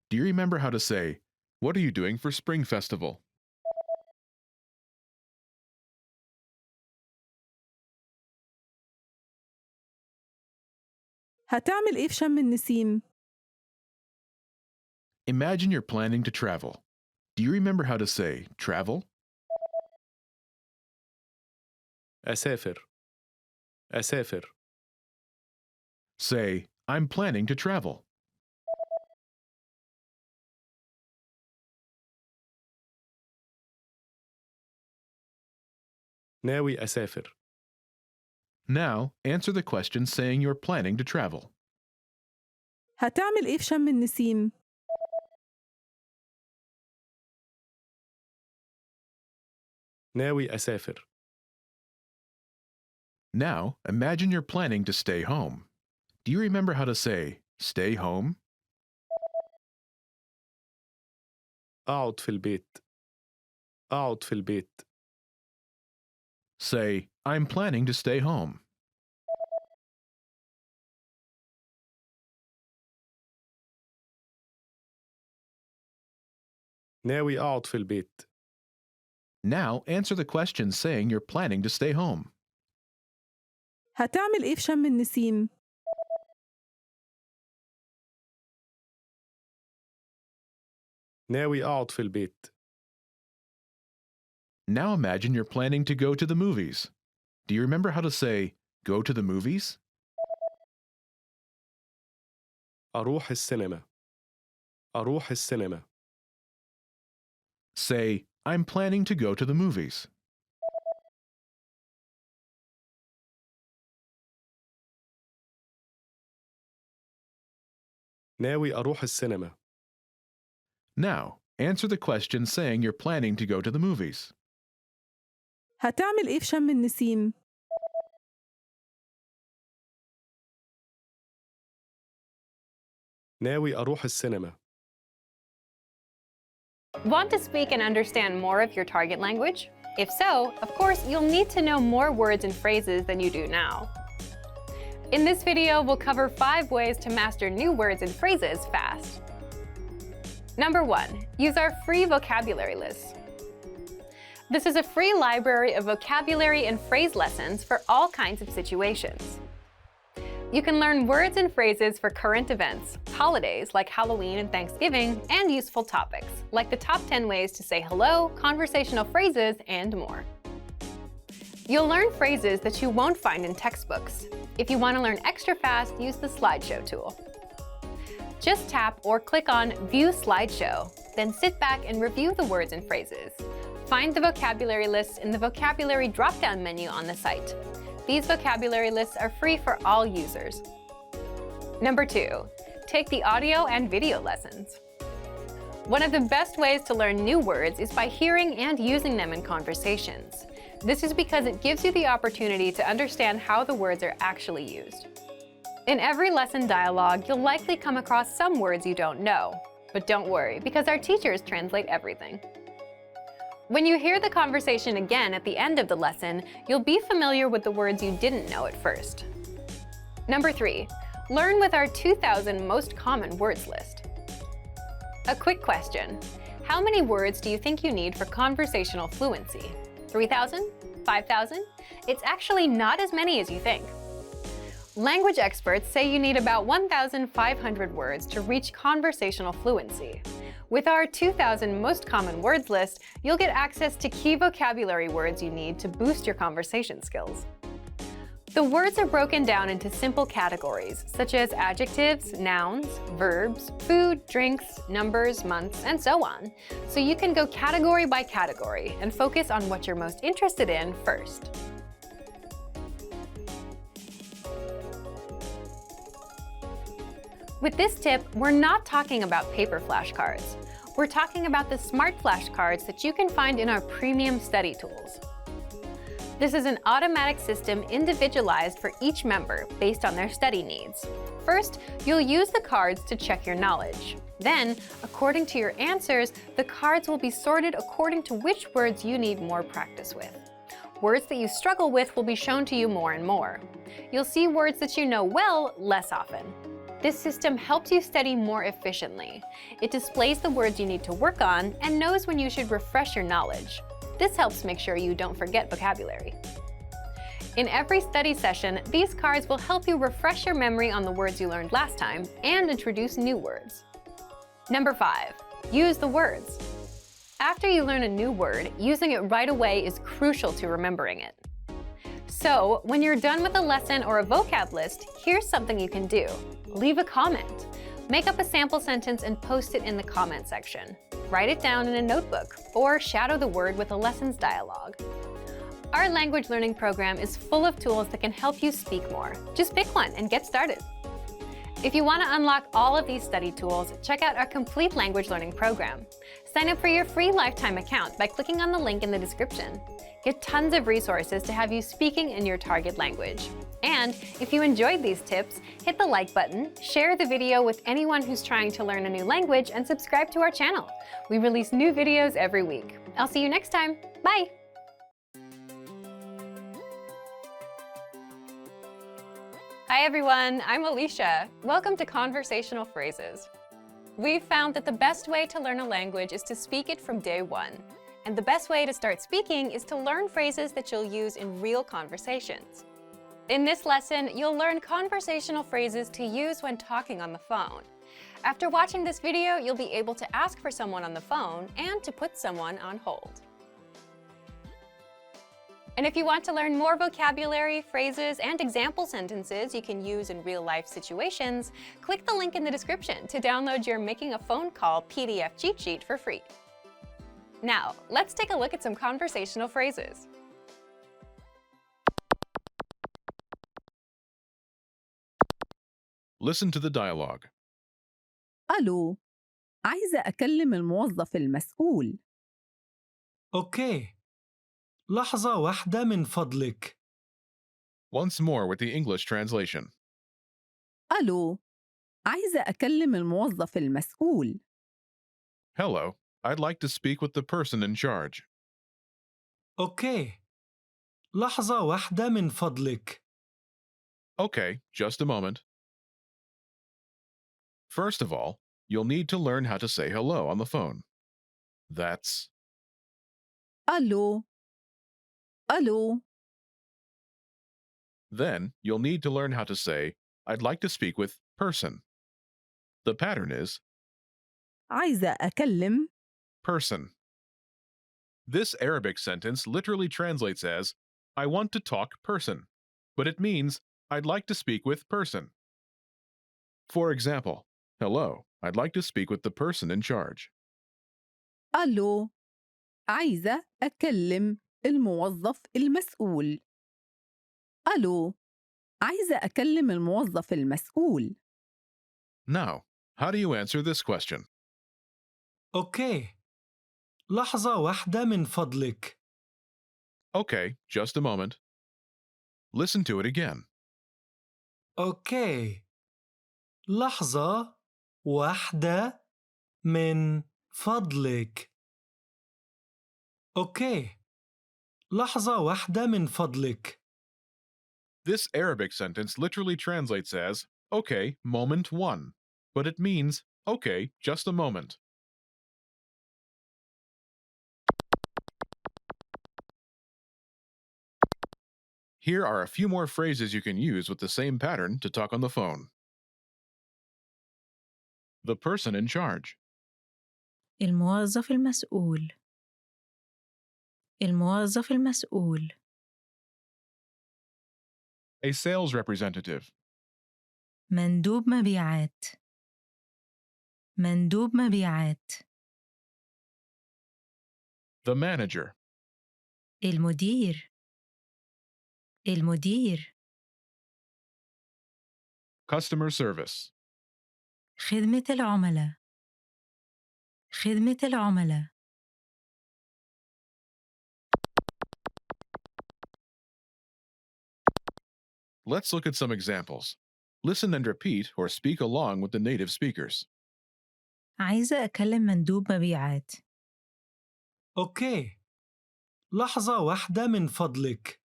Do you remember how to say, what are you doing for Spring Festival? هتعمل إيه في شم النسيم؟ Imagine you're planning to travel. Do you remember how to say, travel? أسافر. أسافر. Say, I'm planning to travel. ناوي أسافر. Now, answer the question saying you're planning to travel. هتعمل إيه في شم النسيم؟ ناوي أسافر. Now, imagine you're planning to stay home. Do you remember how to say, stay home? أقعد في البيت. أقعد في البيت. Say, I'm planning to stay home. ناوي أقعد في البيت. Now, answer the question saying you're planning to stay home. هتعمل إيه في شم النسيم؟ ناوي أقعد في البيت. Now imagine you're planning to go to the movies. Do you remember how to say, go to the movies? أروح السينما. أروح السينما. Say, I'm planning to go to the movies. ناوي أروح السينما. Now, answer the question saying you're planning to go to the movies. هتعمل إيه في شم النسيم؟ ناوي أروح السينما. Want to speak and understand more of your target language? If so, of course, you'll need to know more words and phrases than you do now. In this video, we'll cover 5 ways to master new words and phrases fast. Number 1, use our free vocabulary list. This is a free library of vocabulary and phrase lessons for all kinds of situations. You can learn words and phrases for current events, holidays like Halloween and Thanksgiving, and useful topics like the top 10 ways to say hello, conversational phrases, and more. You'll learn phrases that you won't find in textbooks. If you want to learn extra fast, use the slideshow tool. Just tap or click on View Slideshow, then sit back and review the words and phrases. Find the vocabulary list in the vocabulary drop-down menu on the site. These vocabulary lists are free for all users. Number 2, take the audio and video lessons. One of the best ways to learn new words is by hearing and using them in conversations. This is because it gives you the opportunity to understand how the words are actually used. In every lesson dialogue, you'll likely come across some words you don't know. But don't worry, because our teachers translate everything. When you hear the conversation again at the end of the lesson, you'll be familiar with the words you didn't know at first. Number 3, learn with our 2,000 most common words list. A quick question. How many words do you think you need for conversational fluency? 3,000? 5,000? It's actually not as many as you think. Language experts say you need about 1,500 words to reach conversational fluency. With our 2,000 most common words list, you'll get access to key vocabulary words you need to boost your conversation skills. The words are broken down into simple categories, such as adjectives, nouns, verbs, food, drinks, numbers, months, and so on. So you can go category by category and focus on what you're most interested in first. With this tip, we're not talking about paper flashcards. We're talking about the smart flashcards that you can find in our premium study tools. This is an automatic system individualized for each member based on their study needs. First, you'll use the cards to check your knowledge. Then, according to your answers, the cards will be sorted according to which words you need more practice with. Words that you struggle with will be shown to you more and more. You'll see words that you know well less often. This system helps you study more efficiently. It displays the words you need to work on and knows when you should refresh your knowledge. This helps make sure you don't forget vocabulary. In every study session, these cards will help you refresh your memory on the words you learned last time and introduce new words. Number 5, use the words. After you learn a new word, using it right away is crucial to remembering it. So, when you're done with a lesson or a vocab list, here's something you can do. Leave a comment. Make up a sample sentence and post it in the comment section. Write it down in a notebook, or shadow the word with a lessons dialogue. Our language learning program is full of tools that can help you speak more. Just pick one and get started. If you want to unlock all of these study tools, check out our complete language learning program. Sign up for your free lifetime account by clicking on the link in the description. Get tons of resources to have you speaking in your target language. And if you enjoyed these tips, hit the like button, share the video with anyone who's trying to learn a new language, and subscribe to our channel. We release new videos every week. I'll see you next time. Bye! Hi everyone, I'm Alicia. Welcome to Conversational Phrases. We've found that the best way to learn a language is to speak it from day one. And the best way to start speaking is to learn phrases that you'll use in real conversations. In this lesson, you'll learn conversational phrases to use when talking on the phone. After watching this video, you'll be able to ask for someone on the phone and to put someone on hold. And if you want to learn more vocabulary, phrases, and example sentences you can use in real-life situations, click the link in the description to download your Making a Phone Call PDF cheat sheet for free. Now, let's take a look at some conversational phrases. Listen to the dialogue. ألو، عايزة أكلم الموظف المسؤول. أوكي، لحظة واحدة من فضلك. Once more with the English translation. ألو، عايزة أكلم الموظف المسؤول. Hello, I'd like to speak with the person in charge. أوكي، لحظة واحدة من فضلك. Okay, just a moment. First of all, you'll need to learn how to say hello on the phone. That's ألو، ألو. Then you'll need to learn how to say, I'd like to speak with person. The pattern is عايزة أكلم. person. This Arabic sentence literally translates as, I want to talk person, but it means, I'd like to speak with person. For example, hello, I'd like to speak with the person in charge. ألو، عايزة أكلم الموظف المسؤول. ألو، عايزة أكلم الموظف المسؤول. Now, how do you answer this question? أوكي، لحظة واحدة من فضلك. Okay, just a moment. Listen to it again. أوكي، لحظة واحدة من فضلك. أوكي، لحظة واحدة من فضلك. This Arabic sentence literally translates as, okay, moment one, but it means, okay, just a moment. Here are a few more phrases you can use with the same pattern to talk on the phone. The person in charge. الموظف المسؤول. الموظف المسؤول. A sales representative. مندوب مبيعات. مندوب مبيعات. The manager. المدير. المدير. Customer service. خدمة العملاء. خدمة العملاء. Let's look at some examples. Listen and repeat or speak along with the native speakers. عايزة أكلم مندوب مبيعات. أوكي، لحظة واحدة من فضلك.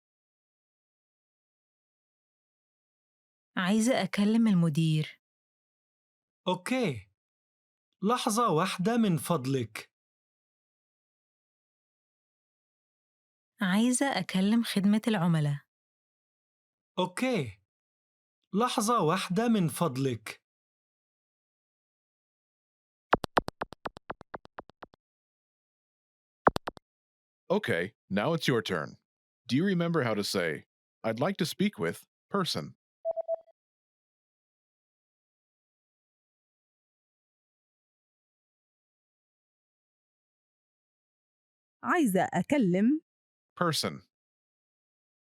عايزة أكلم المدير. أوكي، لحظة واحدة من فضلك. عايزة أكلم خدمة العملاء. أوكي، لحظة واحدة من فضلك. Okay, now it's your turn. Do you remember how to say, I'd like to speak with person? عايزة أكلم. Person.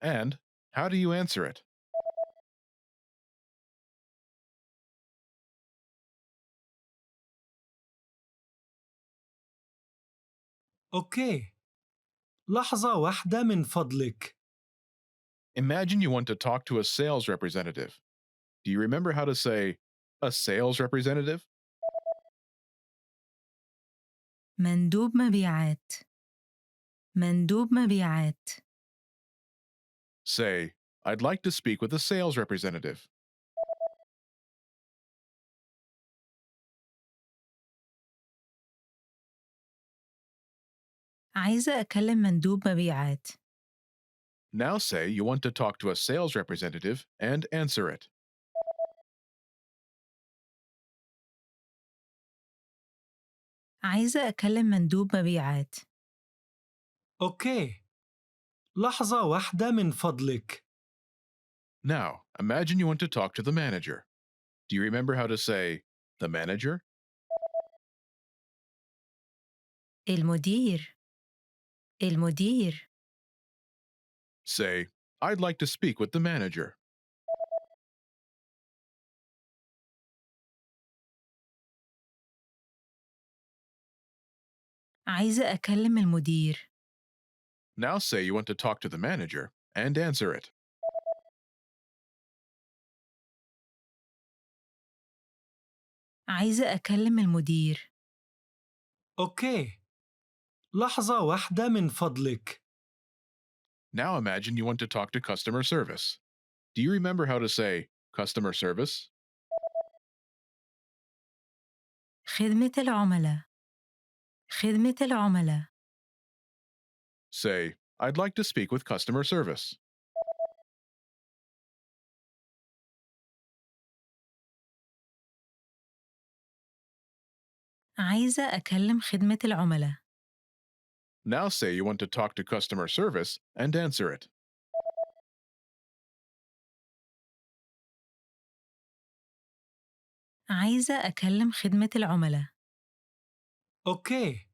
And how do you answer it? أوكي، لحظة واحدة من فضلك. Imagine you want to talk to a sales representative. Do you remember how to say, a sales representative? مندوب مبيعات. مندوب مبيعات. Say, I'd like to speak with a sales representative. عايزة أكلم مندوب مبيعات. Now say you want to talk to a sales representative and answer it. عايزة أكلم مندوب مبيعات. أوكي. لحظة واحدة من فضلك. Now, imagine you want to talk to the manager. Do you remember how to say, the manager? المدير. المدير. Say, I'd like to speak with the manager. عايزة أكلم المدير. Now say you want to talk to the manager and answer it. عايزة أكلم المدير. أوكي. لحظة واحدة من فضلك. Now imagine you want to talk to customer service. Do you remember how to say customer service? خدمة العملاء. خدمة العملاء. Say, I'd like to speak with customer service. عايزة أكلم خدمة العملاء. Now say you want to talk to customer service and answer it. عايزة أكلم خدمة العملاء. أوكي.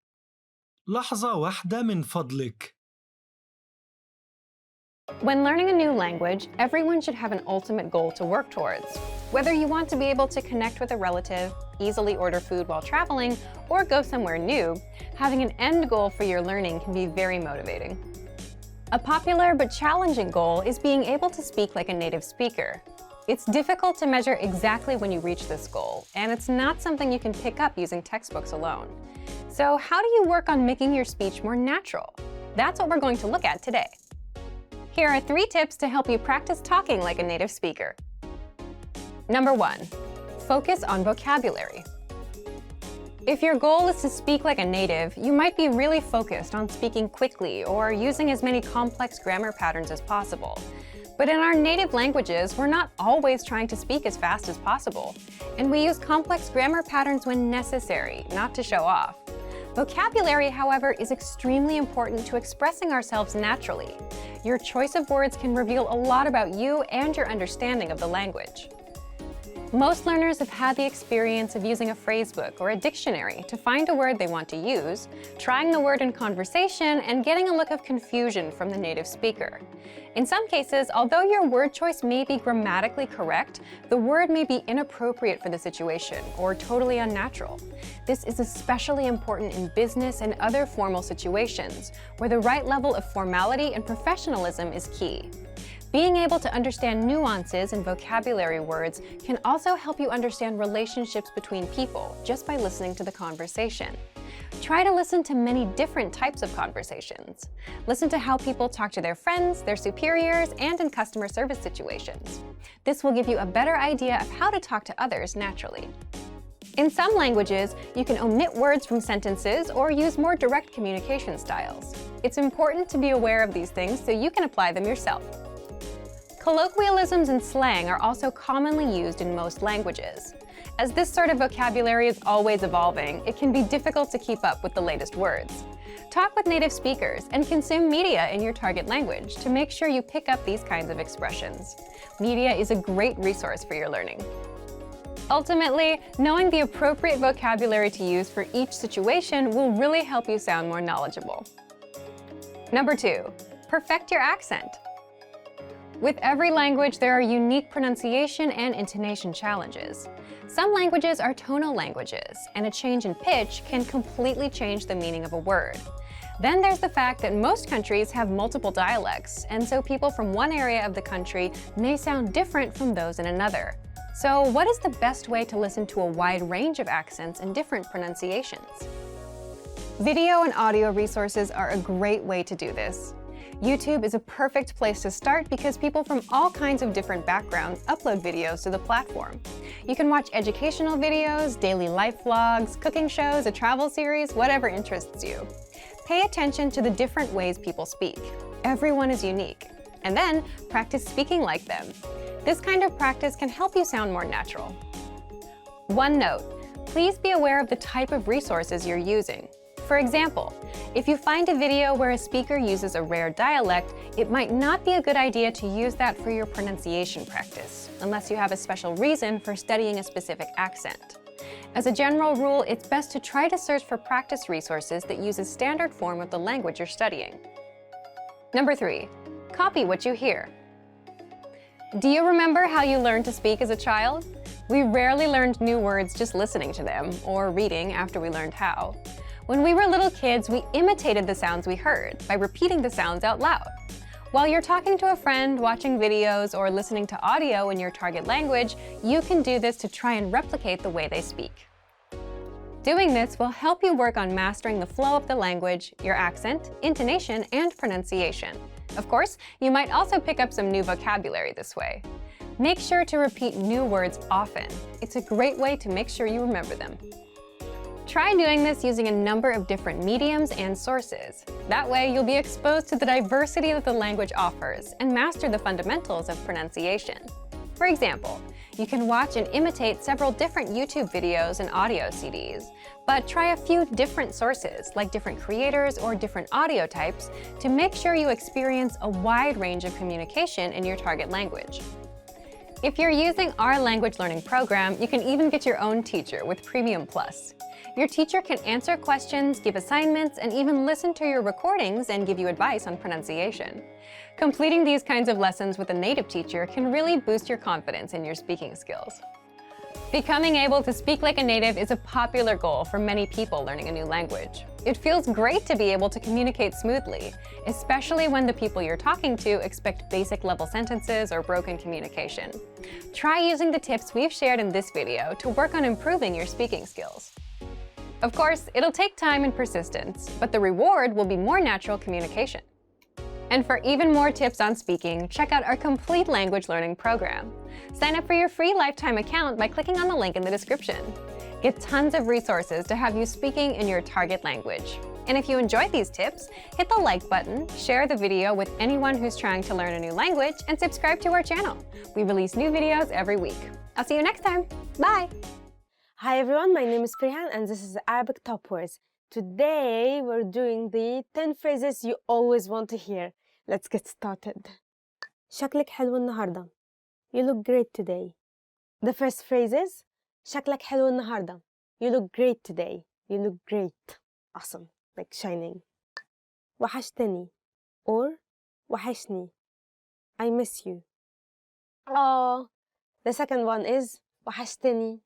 لحظة واحدة من فضلك. When learning a new language, everyone should have an ultimate goal to work towards. Whether you want to be able to connect with a relative, easily order food while traveling, or go somewhere new, having an end goal for your learning can be very motivating. A popular but challenging goal is being able to speak like a native speaker. It's difficult to measure exactly when you reach this goal, and it's not something you can pick up using textbooks alone. So how do you work on making your speech more natural? That's what we're going to look at today. Here are 3 tips to help you practice talking like a native speaker. Number 1, focus on vocabulary. If your goal is to speak like a native, you might be really focused on speaking quickly or using as many complex grammar patterns as possible. But in our native languages, we're not always trying to speak as fast as possible, and we use complex grammar patterns when necessary, not to show off. Vocabulary, however, is extremely important to expressing ourselves naturally. Your choice of words can reveal a lot about you and your understanding of the language. Most learners have had the experience of using a phrasebook or a dictionary to find a word they want to use, trying the word in conversation, and getting a look of confusion from the native speaker. In some cases, although your word choice may be grammatically correct, the word may be inappropriate for the situation or totally unnatural. This is especially important in business and other formal situations, where the right level of formality and professionalism is key. Being able to understand nuances in vocabulary words can also help you understand relationships between people just by listening to the conversation. Try to listen to many different types of conversations. Listen to how people talk to their friends, their superiors, and in customer service situations. This will give you a better idea of how to talk to others naturally. In some languages, you can omit words from sentences or use more direct communication styles. It's important to be aware of these things so you can apply them yourself. Colloquialisms and slang are also commonly used in most languages. As this sort of vocabulary is always evolving, it can be difficult to keep up with the latest words. Talk with native speakers and consume media in your target language to make sure you pick up these kinds of expressions. Media is a great resource for your learning. Ultimately, knowing the appropriate vocabulary to use for each situation will really help you sound more knowledgeable. Number 2, perfect your accent. With every language, there are unique pronunciation and intonation challenges. Some languages are tonal languages, and a change in pitch can completely change the meaning of a word. Then there's the fact that most countries have multiple dialects, and so people from one area of the country may sound different from those in another. So what is the best way to listen to a wide range of accents and different pronunciations? Video and audio resources are a great way to do this. YouTube is a perfect place to start because people from all kinds of different backgrounds upload videos to the platform. You can watch educational videos, daily life vlogs, cooking shows, a travel series, whatever interests you. Pay attention to the different ways people speak. Everyone is unique. And then practice speaking like them. This kind of practice can help you sound more natural. One note, please be aware of the type of resources you're using. For example, if you find a video where a speaker uses a rare dialect, it might not be a good idea to use that for your pronunciation practice, unless you have a special reason for studying a specific accent. As a general rule, it's best to try to search for practice resources that use a standard form of the language you're studying. Number 3, copy what you hear. Do you remember how you learned to speak as a child? We rarely learned new words just listening to them, or reading after we learned how. When we were little kids, we imitated the sounds we heard by repeating the sounds out loud. While you're talking to a friend, watching videos, or listening to audio in your target language, you can do this to try and replicate the way they speak. Doing this will help you work on mastering the flow of the language, your accent, intonation, and pronunciation. Of course, you might also pick up some new vocabulary this way. Make sure to repeat new words often. It's a great way to make sure you remember them. Try doing this using a number of different mediums and sources. That way, you'll be exposed to the diversity that the language offers and master the fundamentals of pronunciation. For example, you can watch and imitate several different YouTube videos and audio CDs, but try a few different sources, like different creators or different audio types, to make sure you experience a wide range of communication in your target language. If you're using our language learning program, you can even get your own teacher with Premium Plus. Your teacher can answer questions, give assignments, and even listen to your recordings and give you advice on pronunciation. Completing these kinds of lessons with a native teacher can really boost your confidence in your speaking skills. Becoming able to speak like a native is a popular goal for many people learning a new language. It feels great to be able to communicate smoothly, especially when the people you're talking to expect basic level sentences or broken communication. Try using the tips we've shared in this video to work on improving your speaking skills. Of course, it'll take time and persistence, but the reward will be more natural communication. And for even more tips on speaking, check out our complete language learning program. Sign up for your free lifetime account by clicking on the link in the description. Get tons of resources to have you speaking in your target language. And if you enjoyed these tips, hit the like button, share the video with anyone who's trying to learn a new language, and subscribe to our channel. We release new videos every week. I'll see you next time. Bye! Hi everyone, my name is Prihan and this is Arabic Top Words. Today we're doing the 10 phrases you always want to hear. Let's get started. شكلك حلو النهاردة. You look great today. The first phrase is شكلك حلو النهاردة. You look great today. You look great. Awesome. Like shining. وحشتني or وحشني. I miss you. Oh. The second one is وحشتني.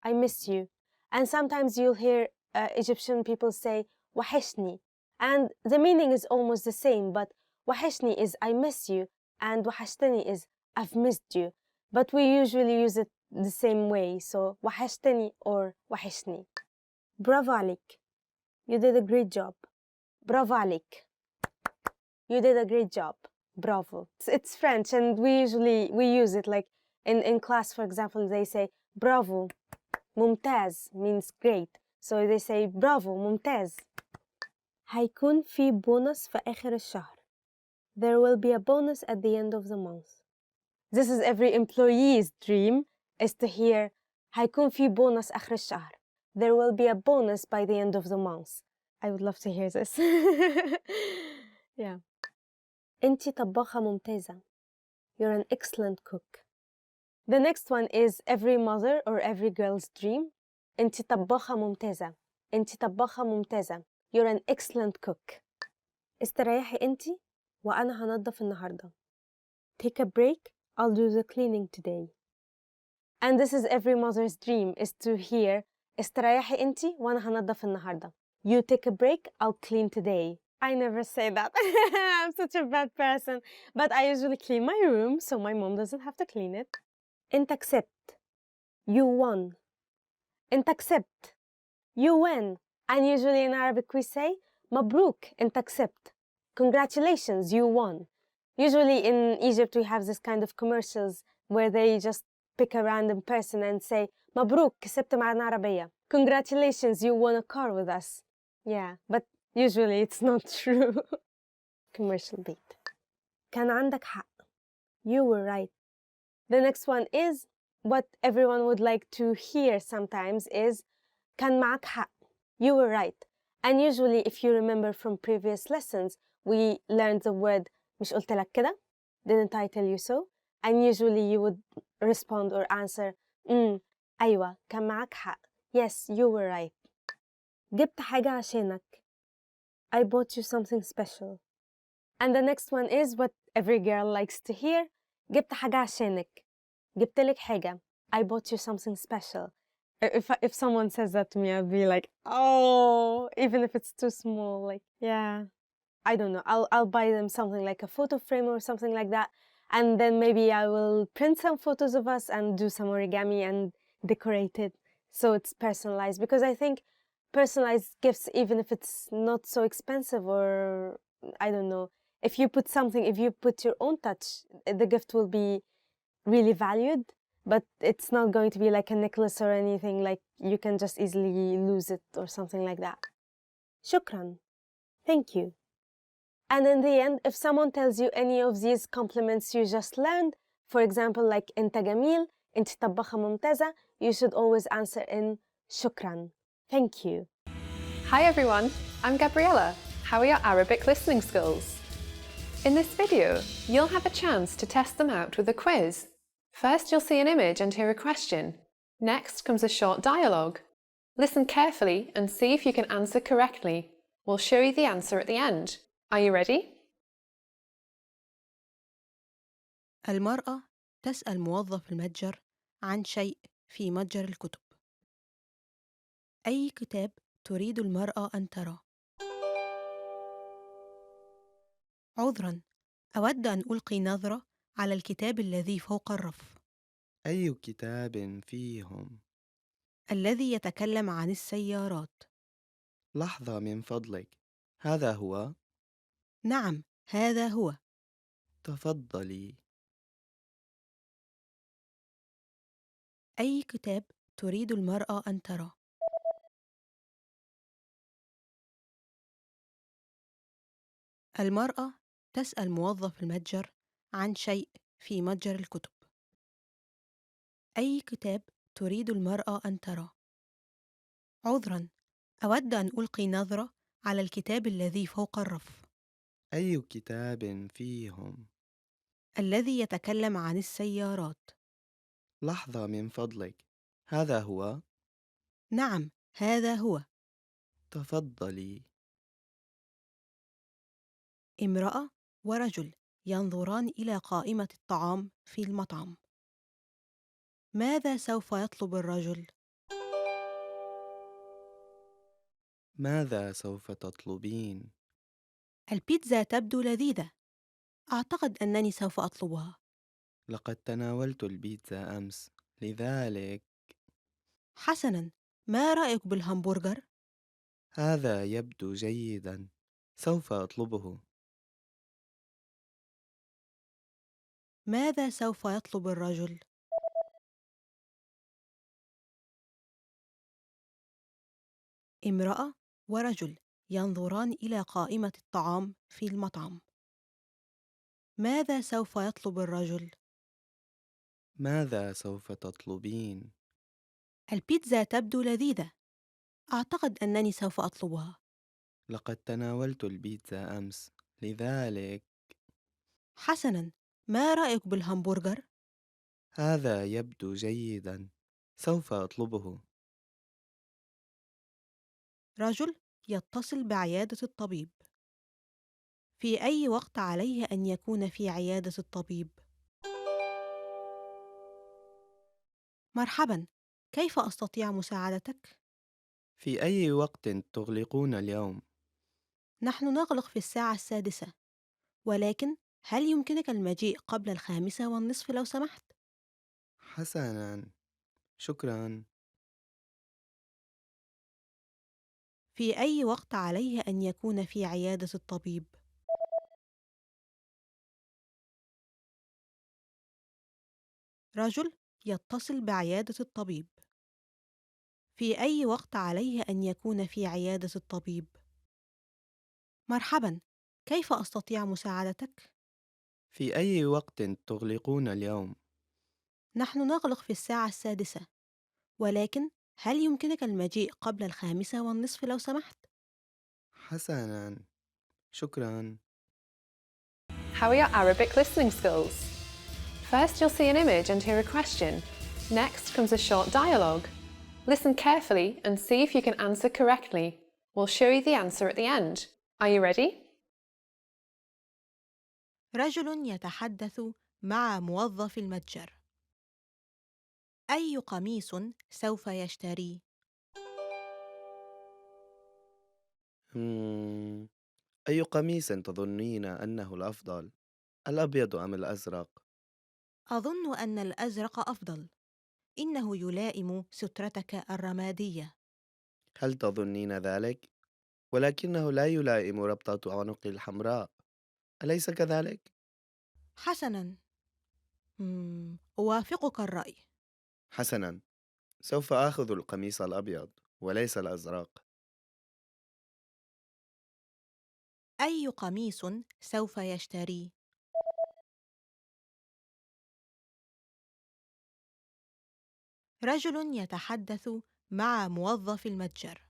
I miss you. And sometimes you'll hear Egyptian people say وحشني. And the meaning is almost the same, but وحشني is I miss you and وحشتني is I've missed you. But we usually use it the same way, so وحشتني or وحشني. برافو عليك. You did a great job. برافو عليك. You did a great job. Bravo. It's French and we use it like in class, for example, they say bravo. ممتاز means great. So they say bravo, ممتاز. هيكون في بونص في آخر الشهر. There will be a bonus at the end of the month. This is every employee's dream, is to hear هيكون في بونص آخر الشهر. There will be a bonus by the end of the month. I would love to hear this. Yeah. أنتِ طباخة ممتازة. You're an excellent cook. The next one is every mother or every girl's dream. أنتِ طباخة ممتازة. أنتِ طباخة ممتازة. You're an excellent cook. استريحي أنتِ وأنا هنظف النهاردة. Take a break. I'll do the cleaning today. And this is every mother's dream, is to hear استريحي أنتِ وأنا هنظف النهاردة. You take a break. I'll clean today. I never say that. I'm such a bad person. But I usually clean my room so my mom doesn't have to clean it. أنت كسبت. You won. أنت كسبت. You win. And usually in Arabic we say مبروك أنت كسبت. Congratulations, you won. Usually in Egypt we have this kind of commercials where they just pick a random person and say مبروك كسبت معنا عربية. Congratulations, you won a car with us. Yeah, but usually it's not true. Commercial beat. كان عندك حق. You were right. The next one is what everyone would like to hear sometimes is كان معك حق. You were right. And usually if you remember from previous lessons, we learned the word مش قلت لك كده? Didn't I tell you so? And usually you would respond or answer أيوة كان معك حق. Yes, you were right. جبت حاجة عشانك. I bought you something special. And the next one is what every girl likes to hear. جبت حاجة عشانك. جبت لك حاجة. I bought you something special. If someone says that to me, I'll be like, oh, even if it's too small, like, yeah. I don't know. I'll buy them something like a photo frame or something like that. And then maybe I will print some photos of us and do some origami and decorate it so it's personalized. Because I think personalized gifts, even if it's not so expensive or I don't know, if you put your own touch, the gift will be really valued, but it's not going to be like a necklace or anything like you can just easily lose it or something like that. Shukran. Thank you. And in the end, if someone tells you any of these compliments you just learned, for example, like أنت جميل, أنت طباخة ممتازة, you should always answer in shukran. Thank you. Hi everyone, I'm Gabriella. How are your Arabic listening skills? In this video, you'll have a chance to test them out with a quiz. First, you'll see an image and hear a question. Next comes a short dialogue. Listen carefully and see if you can answer correctly. We'll show you the answer at the end. Are you ready? المرأة تسأل موظف المتجر عن شيء في متجر الكتب. أي كتاب تريد المرأة أن ترى؟ عذراً، أود أن ألقي نظرة على الكتاب الذي فوق الرف. أي كتاب فيهم؟ الذي يتكلم عن السيارات. لحظة من فضلك، هذا هو؟ نعم، هذا هو. تفضلي. أي كتاب تريد المرأة أن ترى؟ المرأة تسأل موظف المتجر عن شيء في متجر الكتب. أي كتاب تريد المرأة أن ترى؟ عذراً، أود أن ألقي نظرة على الكتاب الذي فوق الرف. أي كتاب فيهم؟ الذي يتكلم عن السيارات. لحظة من فضلك، هذا هو؟ نعم، هذا هو. تفضلي. امرأة ورجل ينظران إلى قائمة الطعام في المطعم. ماذا سوف يطلب الرجل؟ ماذا سوف تطلبين؟ البيتزا تبدو لذيذة. أعتقد أنني سوف أطلبها. لقد تناولت البيتزا أمس، لذلك... حسناً، ما رأيك بالهمبرجر؟ هذا يبدو جيداً، سوف أطلبه. ماذا سوف يطلب الرجل؟ امرأة ورجل ينظران إلى قائمة الطعام في المطعم. ماذا سوف يطلب الرجل؟ ماذا سوف تطلبين؟ البيتزا تبدو لذيذة. أعتقد أنني سوف أطلبها. لقد تناولت البيتزا أمس، لذلك... حسناً، ما رأيك بالهمبرجر؟ هذا يبدو جيداً، سوف أطلبه. رجل يتصل بعيادة الطبيب. في أي وقت عليه أن يكون في عيادة الطبيب؟ مرحباً، كيف أستطيع مساعدتك؟ في أي وقت تغلقون اليوم؟ نحن نغلق في الساعة 6، ولكن هل يمكنك المجيء قبل 5:30 لو سمحت؟ حسناً، شكراً. في أي وقت عليه أن يكون في عيادة الطبيب؟ رجل يتصل بعيادة الطبيب. في أي وقت عليه أن يكون في عيادة الطبيب؟ مرحباً، كيف أستطيع مساعدتك؟ في أي وقت تغلقون اليوم؟ نحن نغلق في الساعة 6، ولكن هل يمكنك المجيء قبل 5:30 لو سمحت؟ حسناً، شكراً. How are your Arabic listening skills? First, you'll see an image and hear a question. Next comes a short dialogue. Listen carefully and see if you can answer correctly. We'll show you the answer at the end. Are you ready? رجل يتحدث مع موظف المتجر. أي قميص سوف يشتري؟ أي قميص تظنين أنه الأفضل؟ الأبيض أم الأزرق؟ أظن أن الأزرق أفضل. إنه يلائم سترتك الرمادية. هل تظنين ذلك؟ ولكنه لا يلائم ربطة عنقي الحمراء، أليس كذلك؟ حسناً. أوافقك الرأي. حسناً، سوف آخذ القميص الأبيض وليس الأزرق. أي قميص سوف يشتري؟ رجل يتحدث مع موظف المتجر.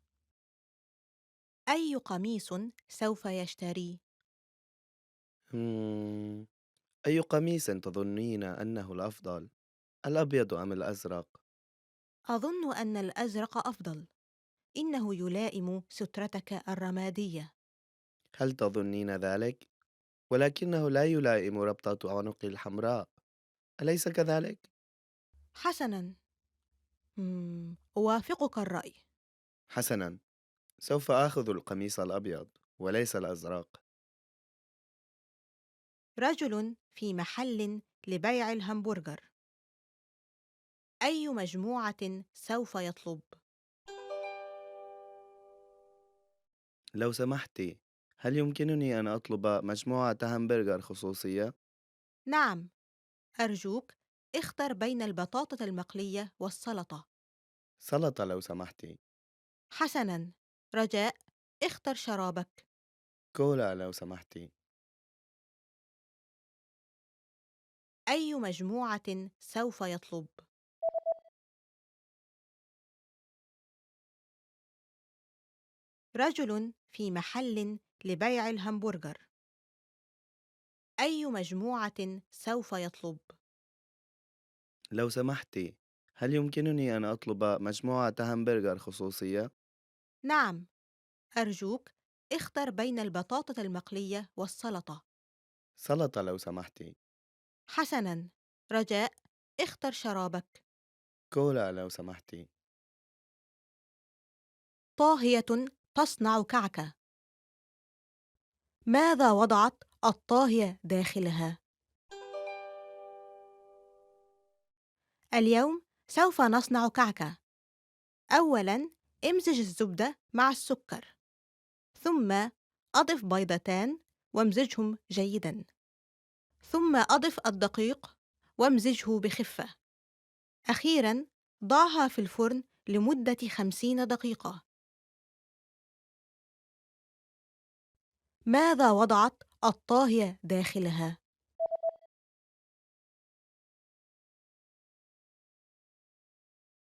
أي قميص سوف يشتري؟ أي قميص تظنين أنه الأفضل؟ الأبيض أم الأزرق؟ أظن أن الأزرق أفضل. إنه يلائم سترتك الرمادية. هل تظنين ذلك؟ ولكنه لا يلائم ربطة عنقي الحمراء، أليس كذلك؟ حسناً. أوافقك الرأي. حسناً، سوف آخذ القميص الأبيض وليس الأزرق. رجل في محل لبيع الهمبرجر. أي مجموعة سوف يطلب؟ لو سمحتِ، هل يمكنني أن أطلب مجموعة همبرجر خصوصية؟ نعم، أرجوك اختر بين البطاطا المقلية والسلطة. سلطة لو سمحتِ. حسناً، رجاء اختر شرابك. كولا لو سمحتِ. أي مجموعة سوف يطلب؟ رجل في محل لبيع الهمبرجر. أي مجموعة سوف يطلب؟ لو سمحتِ، هل يمكنني أن أطلب مجموعة همبرجر خصوصية؟ نعم، أرجوك اختر بين البطاطا المقلية والسلطة. سلطة لو سمحتِ. حسناً، رجاء اختر شرابك. كولا لو سمحتِ. طاهية تصنع كعكة. ماذا وضعت الطاهية داخلها؟ اليوم سوف نصنع كعكة. أولاً، امزج الزبدة مع السكر، ثم أضف بيضتان وامزجهم جيداً، ثم أضف الدقيق وامزجه بخفة. أخيراً، ضعها في الفرن لمدة 50 دقيقة. ماذا وضعت الطاهية داخلها؟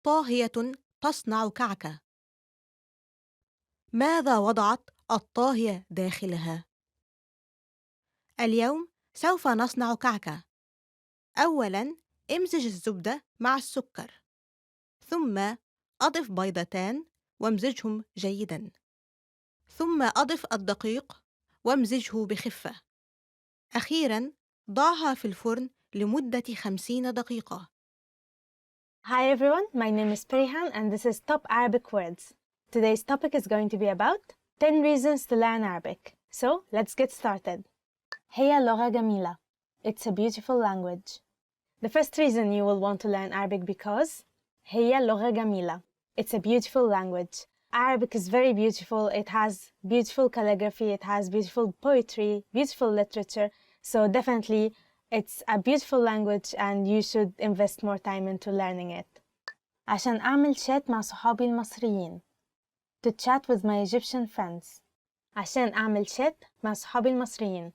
طاهية تصنع كعكة. ماذا وضعت الطاهية داخلها؟ اليوم سوف نصنع كعكة. أولاً، امزج الزبدة مع السكر، ثم أضف بيضتان وامزجهم جيداً، ثم أضف الدقيق وامزجه بخفة. أخيراً، ضعها في الفرن لمدة 50 دقيقة. Hi everyone, my name is Perihan and this is Top Arabic Words. Today's topic is going to be about 10 reasons to learn Arabic. So let's get started. هي لغة جميلة. It's a beautiful language. The first reason you will want to learn Arabic because هي لغة جميلة. It's a beautiful language. Arabic is very beautiful. It has beautiful calligraphy, it has beautiful poetry, beautiful literature. So definitely it's a beautiful language and you should invest more time into learning it. عشان أعمل chat مع صحابي المصريين. To chat with my Egyptian friends. عشان أعمل chat مع صحابي المصريين.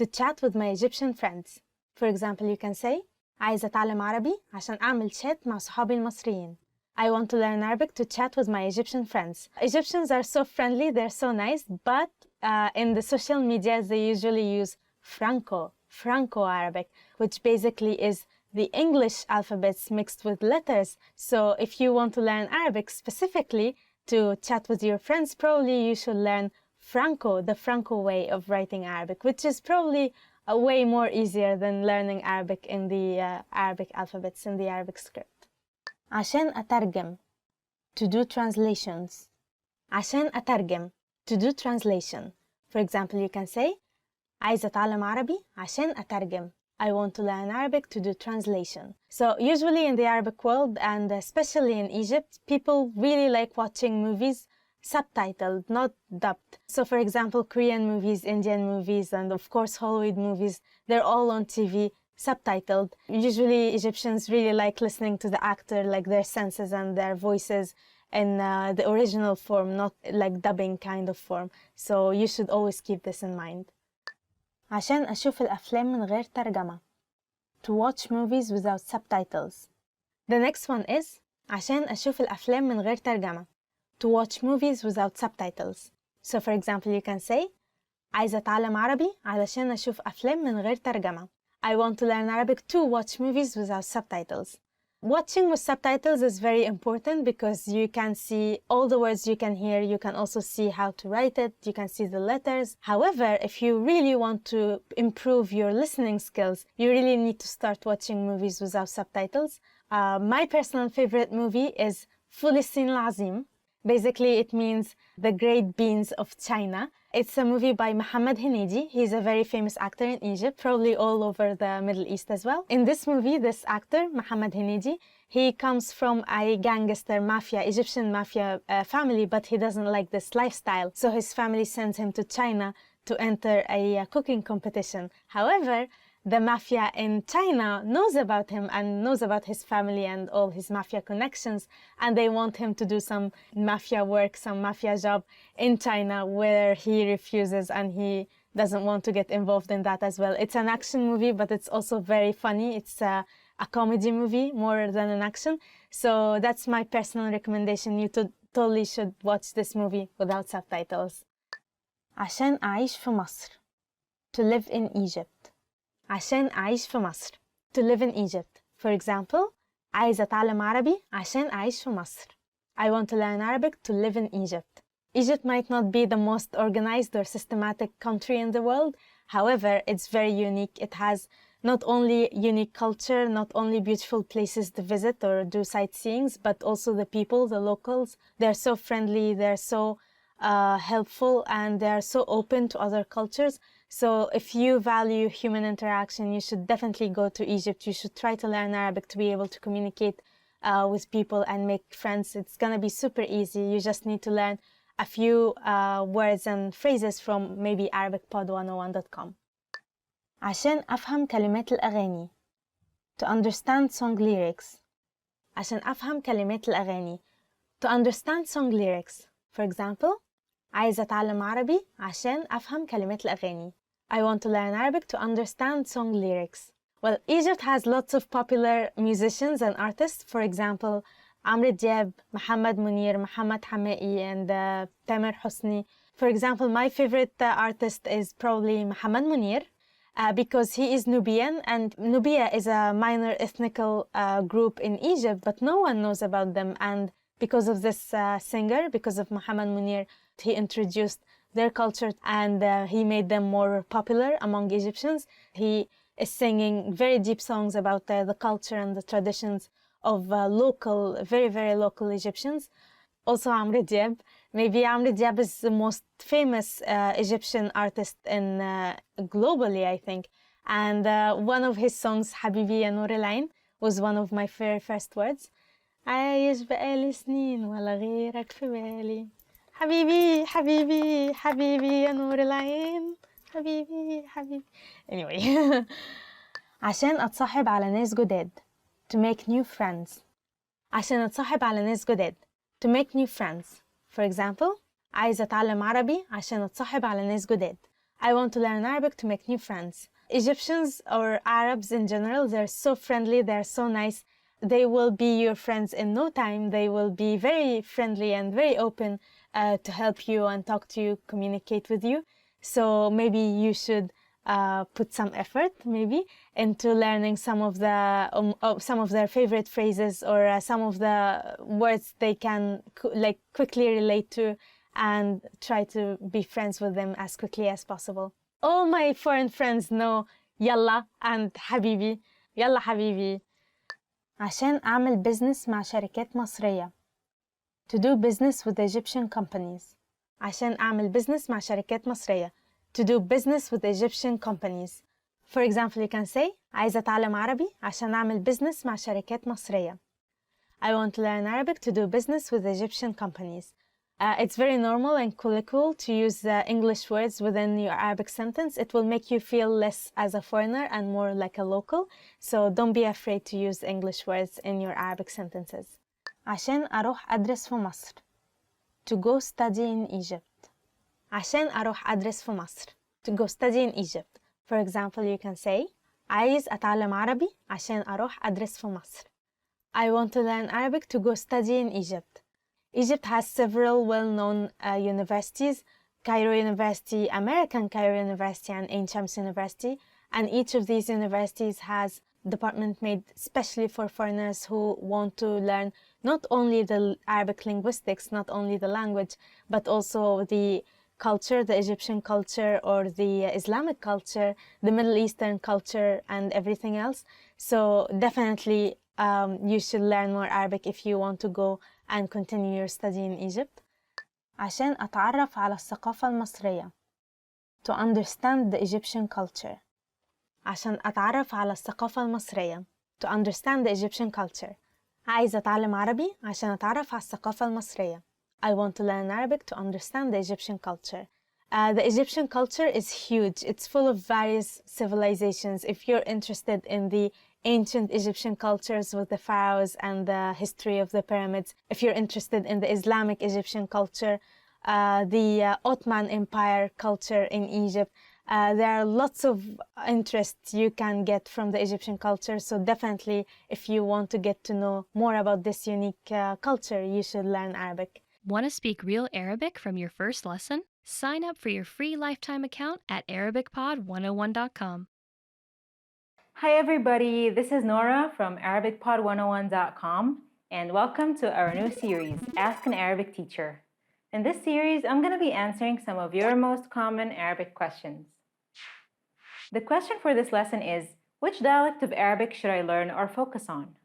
To chat with my Egyptian friends. For example, you can say عايزة أتعلم عربي عشان أعمل chat مع صحابي المصريين. I want to learn Arabic to chat with my Egyptian friends. Egyptians are so friendly, they're so nice, but in the social media, they usually use Franco-Arabic, which basically is the English alphabets mixed with letters. So if you want to learn Arabic specifically to chat with your friends, probably you should learn the Franco way of writing Arabic, which is probably a way more easier than learning Arabic in the Arabic alphabets, in the Arabic script. عشان أترجم, to do translations. عشان أترجم, to do translation. For example, you can say عايزة أتعلم عربي عشان أترجم. I want to learn Arabic to do translation. So usually in the Arabic world, and especially in Egypt, people really like watching movies subtitled, not dubbed. So for example, Korean movies, Indian movies, and of course Hollywood movies, they're all on TV subtitled. Usually Egyptians really like listening to the actor, like their senses and their voices in the original form, not like dubbing kind of form. So you should always keep this in mind. عشان أشوف الأفلام من غير ترجمة. To watch movies without subtitles. The next one is عشان أشوف الأفلام من غير ترجمة. To watch movies without subtitles. So for example, you can say عايزة أتعلم عربي علشان أشوف أفلام من غير ترجمة. I want to learn Arabic to watch movies without subtitles. Watching with subtitles is very important because you can see all the words you can hear. You can also see how to write it. You can see the letters. However, if you really want to improve your listening skills, you really need to start watching movies without subtitles. My personal favorite movie is Fluency العظيم. Basically, it means the great beans of China. It's a movie by Mohammed Hinidi. He's a very famous actor in Egypt, probably all over the Middle East as well. In this movie, this actor, Mohammed Hinidi, he comes from a gangster mafia, Egyptian mafia family, but he doesn't like this lifestyle. So his family sends him to China to enter a cooking competition. However, the mafia in China knows about him and knows about his family and all his mafia connections, and they want him to do some mafia work, some mafia job in China, where he refuses and he doesn't want to get involved in that as well. It's an action movie, but it's also very funny. It's a comedy movie more than an action. So that's my personal recommendation. You totally should watch this movie without subtitles. عشان أعيش في مصر. To live in Egypt. عشان أعيش في مصر. To live in Egypt. For example, عايزة أتعلم عربي عشان أعيش في مصر. I want to learn Arabic to live in Egypt. Egypt might not be the most organized or systematic country in the world. However, it's very unique. It has not only unique culture, not only beautiful places to visit or do sightseeings, but also the people, the locals. They're so friendly, they're so helpful, and they're so open to other cultures. So if you value human interaction, you should definitely go to Egypt. You should try to learn Arabic to be able to communicate with people and make friends. It's going to be super easy. You just need to learn a few words and phrases from maybe ArabicPod101.com. عشان أفهم كلمات الأغاني. To understand song lyrics. عشان أفهم كلمات الأغاني. To understand song lyrics. For example, عايزة أتعلم عربي عشان أفهم كلمات الأغاني. I want to learn Arabic to understand song lyrics. Well, Egypt has lots of popular musicians and artists. For example, Amr Diab, Mohammed Munir, Mohammed Hamai, and Tamer Hosni. For example, my favorite artist is probably Mohammed Munir because he is Nubian, and Nubia is a minor ethnical group in Egypt, but no one knows about them. And because of this singer, because of Mohammed Munir, he introduced their culture and he made them more popular among Egyptians. He is singing very deep songs about the culture and the traditions of local, very, very local Egyptians. Also Amr Diab. Maybe Amr Diab is the most famous Egyptian artist in globally, I think. And one of his songs, Habibi ya Noor al-Ain, was one of my very first words. عايش بقالي سنين ولا غيرك في بالي. حبيبي حبيبي حبيبي يا نور العين حبيبي حبيبي. Anyway. عشان أتصاحب على ناس جداد. To make new friends. عشان أتصاحب على ناس جداد. To make new friends. For example, عايزة أتعلم عربي عشان أتصاحب على ناس جداد. I want to learn Arabic to make new friends. Egyptians or Arabs in general, they're so friendly, they're so nice. they will be your friends in no time. They will be very friendly and very open to help you and talk to you, communicate with you. So maybe you should put some effort maybe into learning some of their favorite phrases or some of the words they can quickly relate to, and try to be friends with them as quickly as possible. All my foreign friends know يلا and حبيبي. يلا حبيبي. عشان أعمل business مع شركات مصرية. To do business with Egyptian companies. عشان أعمل business مع شركات مصرية. To do business with Egyptian companies. For example, you can say عايزة أتعلم عربي عشان أعمل business مع شركات مصرية. I want to learn Arabic to do business with Egyptian companies. It's very normal and colloquial to use English words within your Arabic sentence. It will make you feel less as a foreigner and more like a local. So don't be afraid to use English words in your Arabic sentences. عشان أروح أدرس في مصر. To go study in Egypt. عشان أروح أدرس في مصر. To go study in Egypt. For example, you can say عايز أتعلم عربي عشان أروح أدرس في مصر. I want to learn Arabic to go study in Egypt. Egypt has several well-known universities, Cairo University, American Cairo University, and Ain Shams University. And each of these universities has a department made especially for foreigners who want to learn not only the Arabic linguistics, not only the language, but also the culture, the Egyptian culture or the Islamic culture, the Middle Eastern culture, and everything else. So definitely you should learn more Arabic if you want to go and continue your study in Egypt. عشان أتعرف على الثقافة المصرية. To understand the Egyptian culture. عشان أتعرف على الثقافة المصرية. To understand the Egyptian culture. عايزة أتعلم عربي عشان أتعرف على الثقافة المصرية. I want to learn Arabic to understand the Egyptian culture. The Egyptian culture is huge. It's full of various civilizations. If you're interested in the ancient Egyptian cultures with the pharaohs and the history of the pyramids, if you're interested in the Islamic Egyptian culture, the Ottoman Empire culture in Egypt, there are lots of interests you can get from the Egyptian culture. So definitely, if you want to get to know more about this unique culture, you should learn Arabic. Want to speak real Arabic from your first lesson? Sign up for your free lifetime account at ArabicPod101.com. Hi everybody, this is Nora from ArabicPod101.com and welcome to our new series, Ask an Arabic Teacher. In this series, I'm going to be answering some of your most common Arabic questions. The question for this lesson is, which dialect of Arabic should I learn or focus on?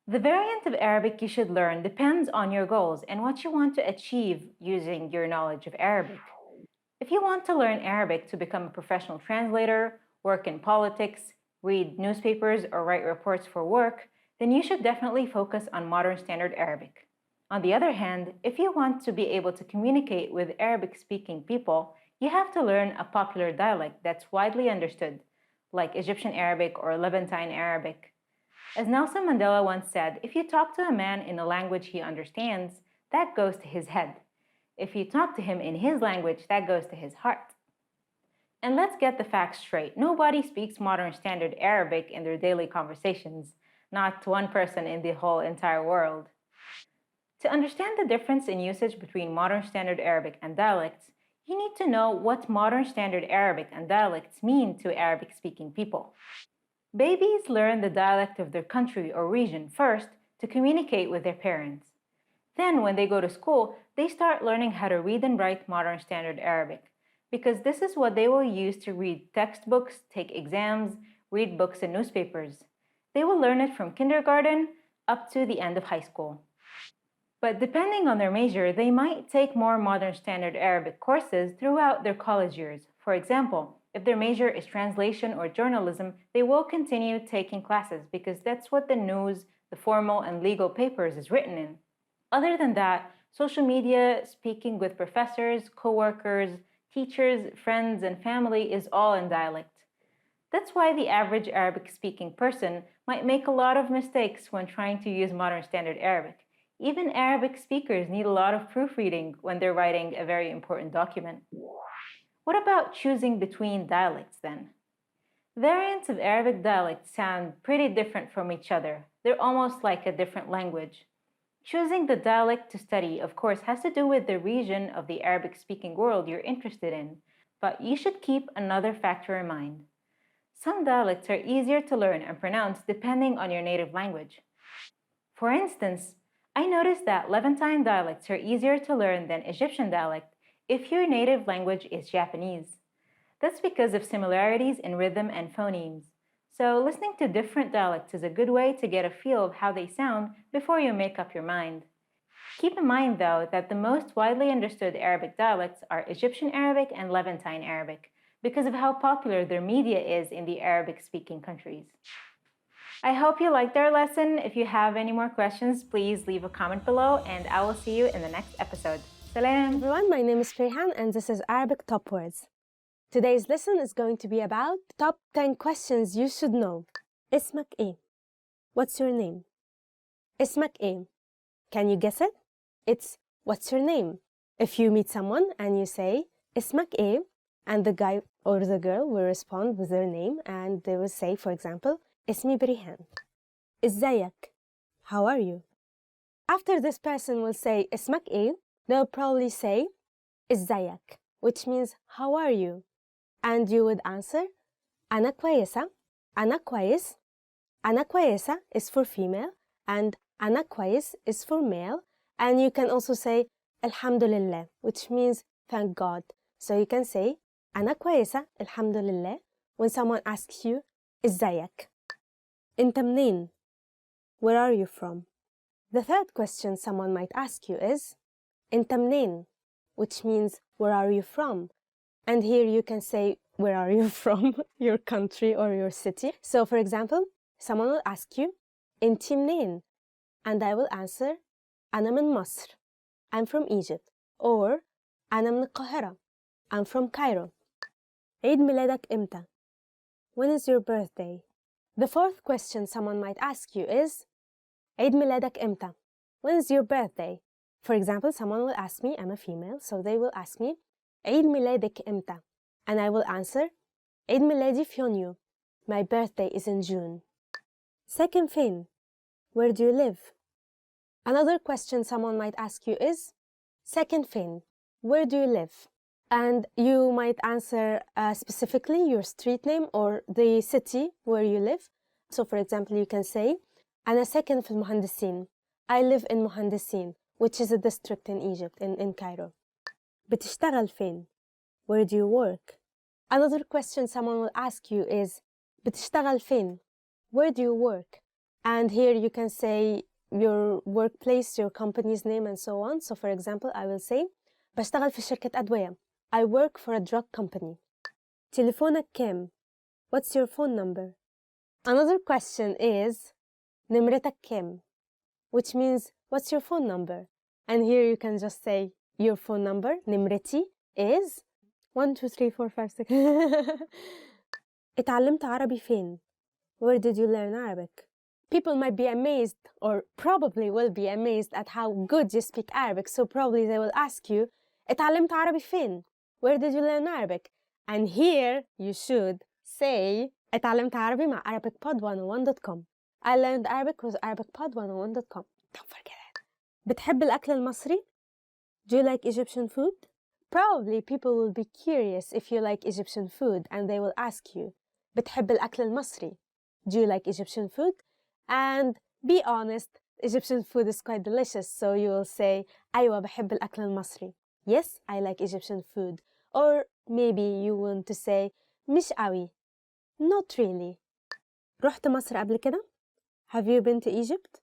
The variant of Arabic you should learn depends on your goals and what you want to achieve using your knowledge of Arabic. If you want to learn Arabic to become a professional translator, work in politics, read newspapers, or write reports for work, then you should definitely focus on Modern Standard Arabic. On the other hand, if you want to be able to communicate with Arabic-speaking people, you have to learn a popular dialect that's widely understood, like Egyptian Arabic or Levantine Arabic. As Nelson Mandela once said, if you talk to a man in a language he understands, that goes to his head. If you talk to him in his language, that goes to his heart. And let's get the facts straight. Nobody speaks Modern Standard Arabic in their daily conversations, not one person in the whole entire world. To understand the difference in usage between Modern Standard Arabic and dialects, you need to know what Modern Standard Arabic and dialects mean to Arabic-speaking people. Babies learn the dialect of their country or region first to communicate with their parents. Then, when they go to school, they start learning how to read and write Modern Standard Arabic, because this is what they will use to read textbooks, take exams, read books and newspapers. They will learn it from kindergarten up to the end of high school. But depending on their major, they might take more Modern Standard Arabic courses throughout their college years. For example, if their major is translation or journalism, they will continue taking classes because that's what the news, the formal and legal papers is written in. Other than that, social media, speaking with professors, co-workers, teachers, friends, and family is all in dialect. That's why the average Arabic-speaking person might make a lot of mistakes when trying to use Modern Standard Arabic. Even Arabic speakers need a lot of proofreading when they're writing a very important document. What about choosing between dialects then? Variants of Arabic dialect sound pretty different from each other. They're almost like a different language. Choosing the dialect to study, of course, has to do with the region of the Arabic-speaking world you're interested in, but you should keep another factor in mind. Some dialects are easier to learn and pronounce depending on your native language. For instance, I noticed that Levantine dialects are easier to learn than Egyptian dialect if your native language is Japanese. That's because of similarities in rhythm and phonemes. So listening to different dialects is a good way to get a feel of how they sound before you make up your mind. Keep in mind, though, that the most widely understood Arabic dialects are Egyptian Arabic and Levantine Arabic because of how popular their media is in the Arabic-speaking countries. I hope you liked our lesson. If you have any more questions, please leave a comment below, and I will see you in the next episode. Salam! Everyone, my name is Firhan and this is Arabic Top Words. Today's lesson is going to be about top 10 questions you should know. اسمك إيه? What's your name? اسمك إيه? Can you guess it? It's what's your name? If you meet someone and you say اسمك إيه? And the guy or the girl will respond with their name and they will say, for example, اسمي بريهان. إزيك? How are you? After this person will say اسمك إيه? They'll probably say إزيك, which means how are you? And you would answer أنا كويسة. أنا كويس. أنا كويسة is for female and أنا كويس is for male. And you can also say الحمد لله, which means thank God. So you can say أنا كويسة الحمد لله when someone asks you إزيك. أنت منين? Where are you from? The third question someone might ask you is أنت منين? Which means where are you from? And here you can say where are you from, your country or your city. So for example, someone will ask you أنت منين? And I will answer أنا من مصر. I'm from Egypt. Or أنا من القاهرة. I'm from Cairo. عيد ميلادك إمتى? When is your birthday? The fourth question someone might ask you is عيد ميلادك إمتى? When is your birthday? For example, someone will ask me, I'm a female, so they will ask me عيد ميلادك إمتى? And I will answer عيد ميلادي في يونيو. My birthday is in June. ساكن فين? Where do you live? Another question someone might ask you is ساكن فين? Where do you live? And you might answer specifically your street name or the city where you live. So for example, you can say أنا ساكن في المهندسين. I live in مهندسين, which is a district in Egypt, in Cairo. بتشتغل فين? Where do you work? Another question someone will ask you is بتشتغل فين? Where do you work? And here you can say your workplace, your company's name, and so on. So for example, I will say بشتغل في شركة أدوية. I work for a drug company. تليفونك كام? What's your phone number? Another question is نمرتك كام? Which means what's your phone number? And here you can just say your phone number. نمرتي is 1 2 3 4 5 6. اتعلمت عربي فين? Where did you learn Arabic? People might be amazed or probably will be amazed at how good you speak Arabic. So probably they will ask you اتعلمت عربي فين? Where did you learn Arabic? And here you should say اتعلمت عربي مع arabicpod101.com. I learned Arabic with arabicpod101.com. Don't forget it. بتحب الأكل المصري? Do you like Egyptian food? Probably people will be curious if you like Egyptian food and they will ask you بتحب الأكل المصري? Do you like Egyptian food? And be honest, Egyptian food is quite delicious, so you will say أيوة بحب الأكل المصري. Yes, I like Egyptian food. Or maybe you want to say مش قوي. Not really. رحت مصر قبل كده? Have you been to Egypt?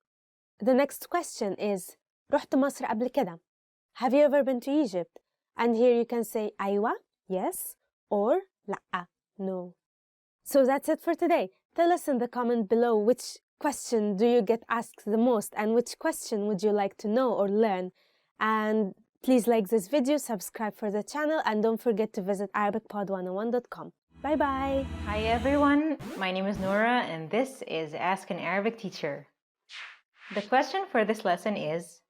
The next question is رحت مصر قبل كده? Have you ever been to Egypt? And here you can say أيوة, yes, or لأ, no. So that's it for today. Tell us in the comment below which question do you get asked the most and which question would you like to know or learn. And please like this video, subscribe for the channel, and don't forget to visit arabicpod101.com. Bye bye! Hi everyone, my name is Nora and this is Ask an Arabic Teacher. The question for this lesson is,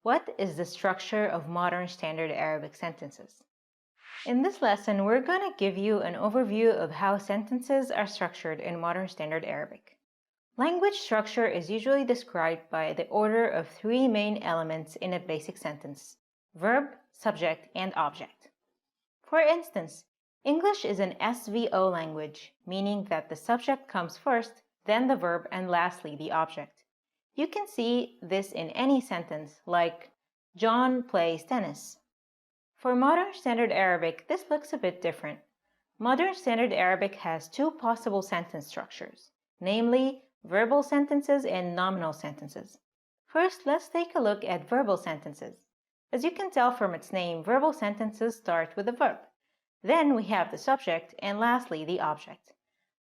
what is the structure of modern standard Arabic sentences? In this lesson, we're going to give you an overview of how sentences are structured in Modern Standard Arabic. Language structure is usually described by the order of three main elements in a basic sentence: verb, subject, and object. For instance, English is an SVO language, meaning that the subject comes first, then the verb, and lastly the object. You can see this in any sentence, like John plays tennis. For Modern Standard Arabic, this looks a bit different. Modern Standard Arabic has two possible sentence structures, namely verbal sentences and nominal sentences. First, let's take a look at verbal sentences. As you can tell from its name, verbal sentences start with a verb. Then we have the subject, and lastly the object.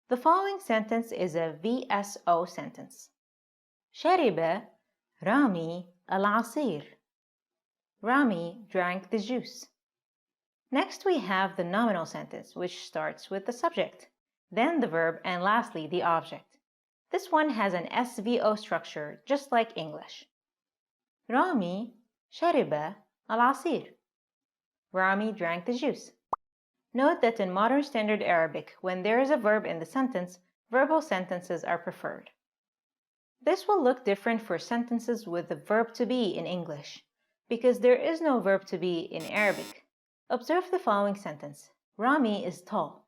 The following sentence is a VSO sentence. شرب رامي العصير. Rami drank the juice. Next, we have the nominal sentence, which starts with the subject, then the verb, and lastly the object. This one has an SVO structure, just like English. Rami شرب العصير. Rami drank the juice. Note that in Modern Standard Arabic, when there is a verb in the sentence, verbal sentences are preferred. This will look different for sentences with the verb to be in English, because there is no verb to be in Arabic. Observe the following sentence. Rami is tall.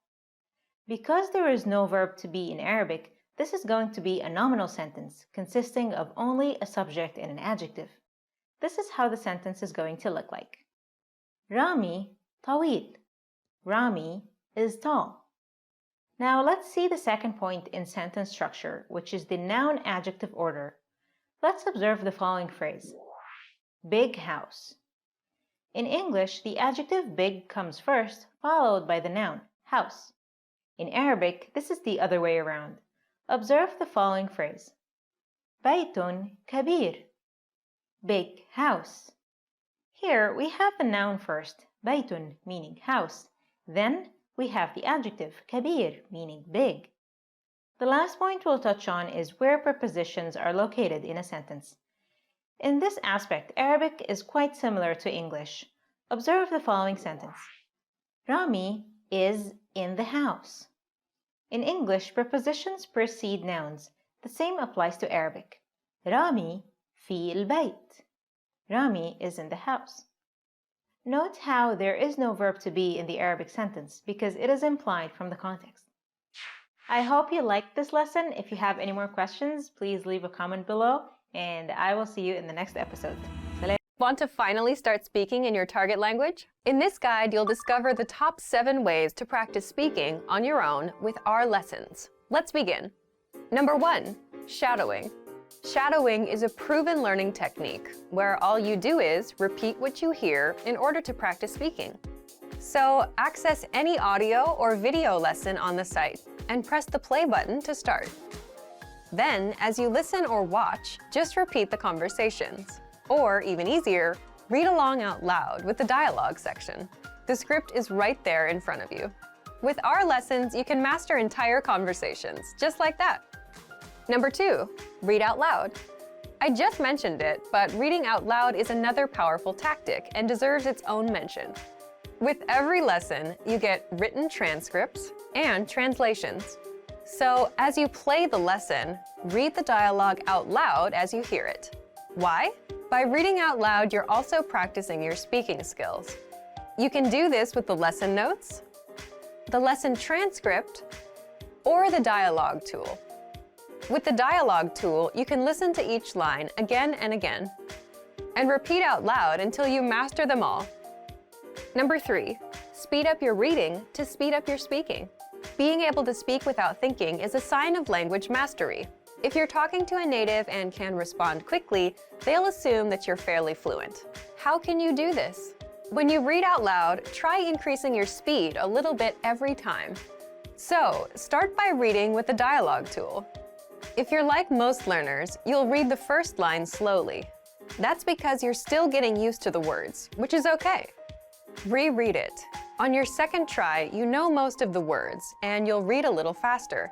Because there is no verb to be in Arabic, this is going to be a nominal sentence consisting of only a subject and an adjective. This is how the sentence is going to look like. Rami طويل. Rami is tall. Now let's see the second point in sentence structure, which is the noun-adjective order. Let's observe the following phrase. Big house. In English, the adjective big comes first, followed by the noun, house. In Arabic, this is the other way around. Observe the following phrase. بيت كبير. Big house. Here we have the noun first, بيت meaning house. Then we have the adjective كبير meaning big. The last point we'll touch on is where prepositions are located in a sentence. In this aspect, Arabic is quite similar to English. Observe the following sentence. Rami is in the house. In English, prepositions precede nouns. The same applies to Arabic. Rami في البيت. Rami is in the house. Note how there is no verb to be in the Arabic sentence because it is implied from the context. I hope you liked this lesson. If you have any more questions, please leave a comment below, and I will see you in the next episode. Want to finally start speaking in your target language? In this guide, you'll discover the top 7 ways to practice speaking on your own with our lessons. Let's begin. Number 1, shadowing. Shadowing is a proven learning technique where all you do is repeat what you hear in order to practice speaking. So access any audio or video lesson on the site and press the play button to start. Then, as you listen or watch, just repeat the conversations. Or, even easier, read along out loud with the dialogue section. The script is right there in front of you. With our lessons, you can master entire conversations, just like that. Number 2, read out loud. I just mentioned it, but reading out loud is another powerful tactic and deserves its own mention. With every lesson, you get written transcripts and translations. So, as you play the lesson, read the dialogue out loud as you hear it. Why? By reading out loud, you're also practicing your speaking skills. You can do this with the lesson notes, the lesson transcript, or the dialogue tool. With the dialogue tool, you can listen to each line again and again, and repeat out loud until you master them all. Number 3, speed up your reading to speed up your speaking. Being able to speak without thinking is a sign of language mastery. If you're talking to a native and can respond quickly, they'll assume that you're fairly fluent. How can you do this? When you read out loud, try increasing your speed a little bit every time. So, start by reading with the dialogue tool. If you're like most learners, you'll read the first line slowly. That's because you're still getting used to the words, which is okay. Reread it. On your second try, you know most of the words, and you'll read a little faster.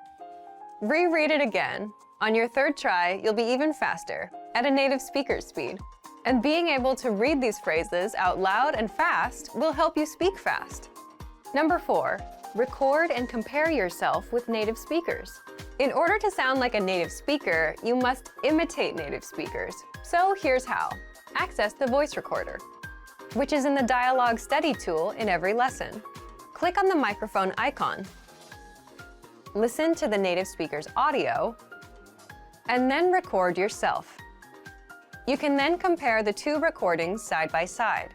Reread it again. On your third try, you'll be even faster, at a native speaker's speed. And being able to read these phrases out loud and fast will help you speak fast. Number 4, record and compare yourself with native speakers. In order to sound like a native speaker, you must imitate native speakers. So here's how. Access the voice recorder, which is in the Dialogue Study tool in every lesson. Click on the microphone icon. Listen to the native speaker's audio, and then record yourself. You can then compare the two recordings side by side,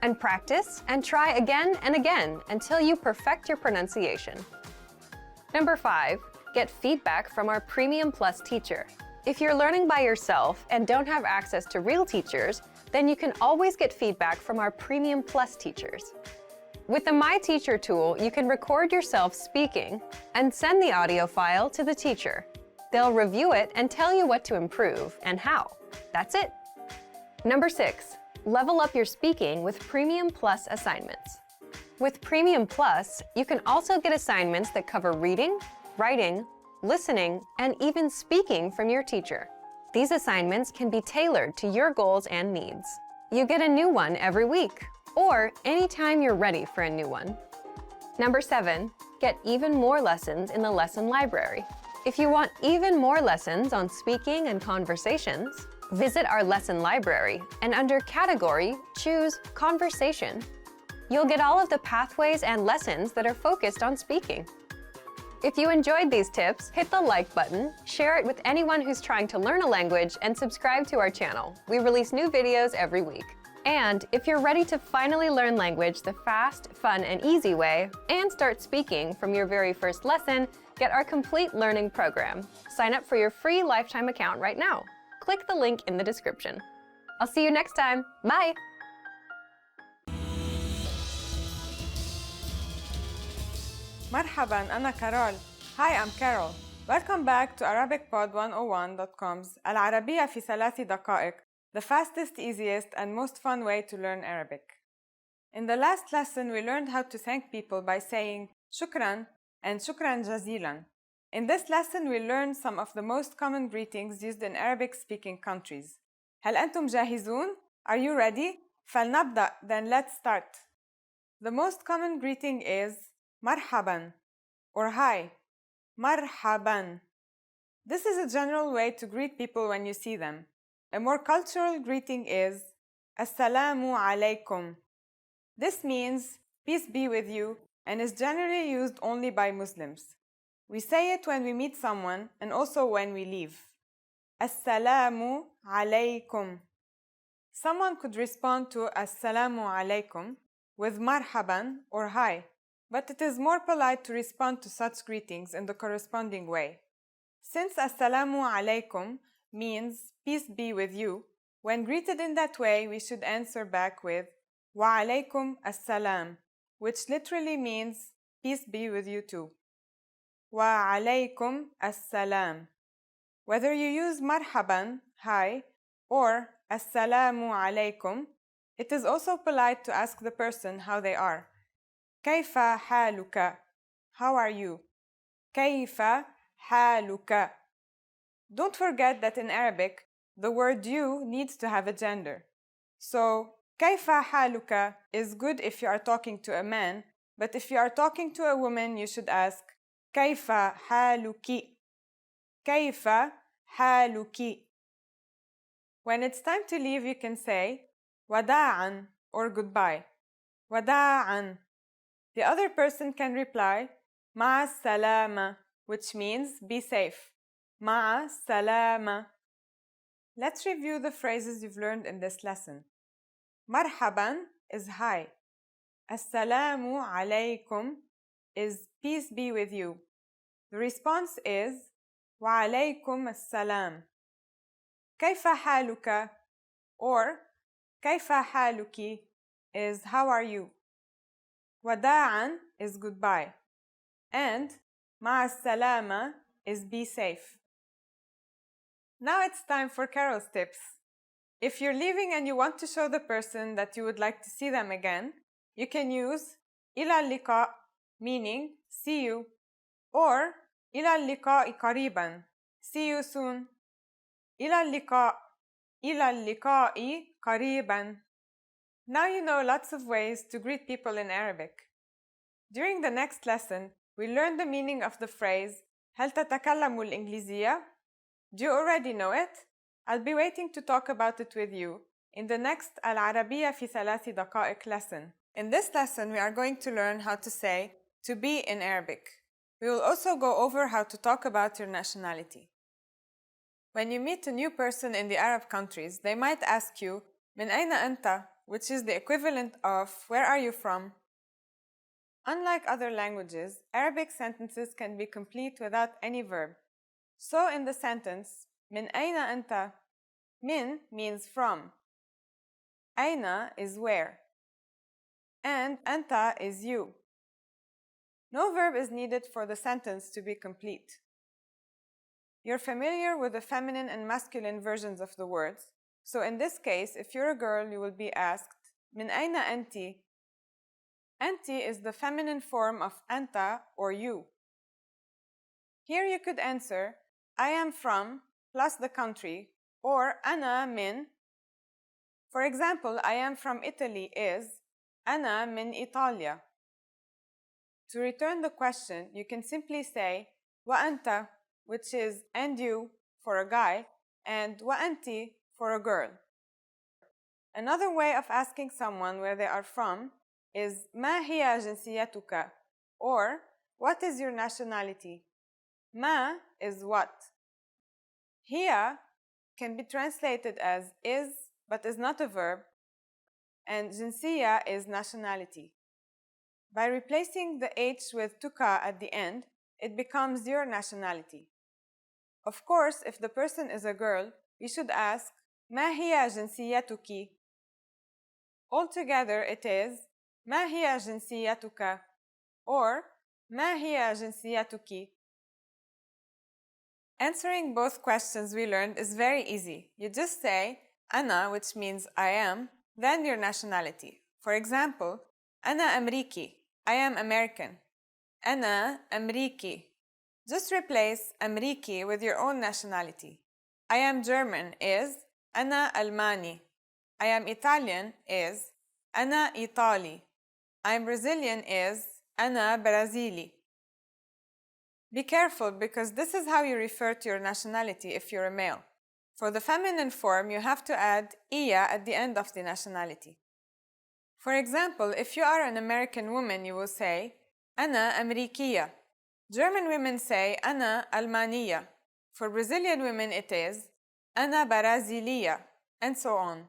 and practice and try again and again until you perfect your pronunciation. Number 5, get feedback from our Premium Plus teacher. If you're learning by yourself and don't have access to real teachers, then you can always get feedback from our Premium Plus teachers. With the My Teacher tool, you can record yourself speaking and send the audio file to the teacher. They'll review it and tell you what to improve and how. That's it. Number 6, level up your speaking with Premium Plus assignments. With Premium Plus, you can also get assignments that cover reading, writing, listening, and even speaking from your teacher. These assignments can be tailored to your goals and needs. You get a new one every week, or anytime you're ready for a new one. Number 7, get even more lessons in the lesson library. If you want even more lessons on speaking and conversations, visit our lesson library and under Category, choose Conversation. You'll get all of the pathways and lessons that are focused on speaking. If you enjoyed these tips, hit the like button, share it with anyone who's trying to learn a language, and subscribe to our channel. We release new videos every week. And if you're ready to finally learn language the fast, fun, and easy way, and start speaking from your very first lesson, get our complete learning program. Sign up for your free lifetime account right now. Click the link in the description. I'll see you next time. Bye! مرحبا أنا كارول. Hi, I'm Carol. Welcome back to ArabicPod101.com's العربية في 3 دقائق, the fastest, easiest, and most fun way to learn Arabic. In the last lesson, we learned how to thank people by saying shukran and shukran jazilan. In this lesson, we learned some of the most common greetings used in Arabic-speaking countries. هل أنتم جاهزون? Are you ready? فلنبدأ, then let's start. The most common greeting is marhaban or hi. Marhaban. This is a general way to greet people when you see them. A more cultural greeting is assalamu alaikum. This means peace be with you and is generally used only by Muslims. We say it when we meet someone and also when we leave. Assalamu alaikum. Someone could respond to assalamu alaikum with marhaban or hi, but it is more polite to respond to such greetings in the corresponding way. Since assalamu alaikum means peace be with you, when greeted in that way, we should answer back with wa alaikum assalam, which literally means peace be with you too. Wa alaikum assalam. Whether you use marhaban, hi, or assalamu alaikum, it is also polite to ask the person how they are. كيف حالك? How are you? كيف حالك? Don't forget that in Arabic, the word you needs to have a gender. So, كيف حالك is good if you are talking to a man, but if you are talking to a woman, you should ask كيف حالك? كيف حالك? When it's time to leave, you can say وداعا or goodbye. وداعا. The other person can reply مع السلامة, which means be safe. مع السلامة. Let's review the phrases you've learned in this lesson. مرحبا is hi. السلام عليكم is peace be with you. The response is وعليكم السلام. كيف حالك or كيف حالك is how are you. وداعا is goodbye. And مع السلامة is be safe. Now it's time for Carol's tips. If you're leaving and you want to show the person that you would like to see them again, you can use إلى اللقاء, meaning see you, or إلى اللقاء قريبا, see you soon. إلى اللقاء, إلى اللقاء قريبا. Now you know lots of ways to greet people in Arabic. During the next lesson, we'll learn the meaning of the phrase هل تتكلم الإنجليزية? Do you already know it? I'll be waiting to talk about it with you in the next العربية في 3 دقائق lesson. In this lesson, we are going to learn how to say to be in Arabic. We will also go over how to talk about your nationality. When you meet a new person in the Arab countries, they might ask you من أين أنت? Which is the equivalent of where are you from? Unlike other languages, Arabic sentences can be complete without any verb. So in the sentence, من أين أنت? Min means from. أين is where. And أنت is you. No verb is needed for the sentence to be complete. You're familiar with the feminine and masculine versions of the words. So in this case, if you're a girl, you will be asked من أين أنتِ? Anti is the feminine form of anta or you. Here you could answer, I am from plus the country, or أنا من. For example, I am from Italy is أنا من إيطاليا. To return the question, you can simply say وأنت, which is and you for a guy, and وأنتِ for a girl. Another way of asking someone where they are from is ما هي جنسيتك? Or what is your nationality? ما is what. هي can be translated as is but is not a verb, and جنسية is nationality. By replacing the H with tuka at the end, it becomes your nationality. Of course, if the person is a girl, we should ask ما هي جنسيتك? Altogether it is ما هي جنسيتك? Or ما هي جنسيتك? Answering both questions we learned is very easy. You just say أنا, which means I am, then your nationality. For example, أنا أمريكي, I am American. أنا أمريكي. Just replace أمريكي with your own nationality. I am German is أنا ألماني. I am Italian is أنا إيطالي. I am Brazilian is أنا برازيلي. Be careful because this is how you refer to your nationality if you're a male. For the feminine form, you have to add iya at the end of the nationality. For example, if you are an American woman, you will say أنا أمريكية. German women say أنا ألمانية. For Brazilian women, it is أنا برازيلية, and so on.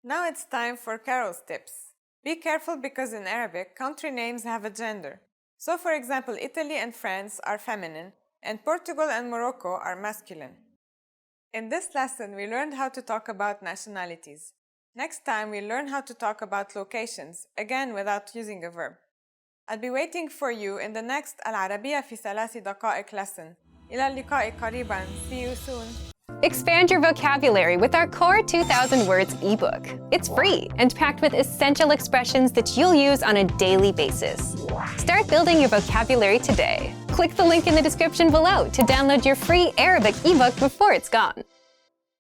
Now it's time for Carol's tips. Be careful because in Arabic, country names have a gender. So for example, Italy and France are feminine, and Portugal and Morocco are masculine. In this lesson, we learned how to talk about nationalities. Next time, we'll learn how to talk about locations, again without using a verb. I'll be waiting for you in the next العربية في 3 دقائق lesson. إلى اللقاء قريباً. See you soon. Expand your vocabulary with our Core 2000 Words ebook. It's free and packed with essential expressions that you'll use on a daily basis. Start building your vocabulary today. Click the link in the description below to download your free Arabic ebook before it's gone.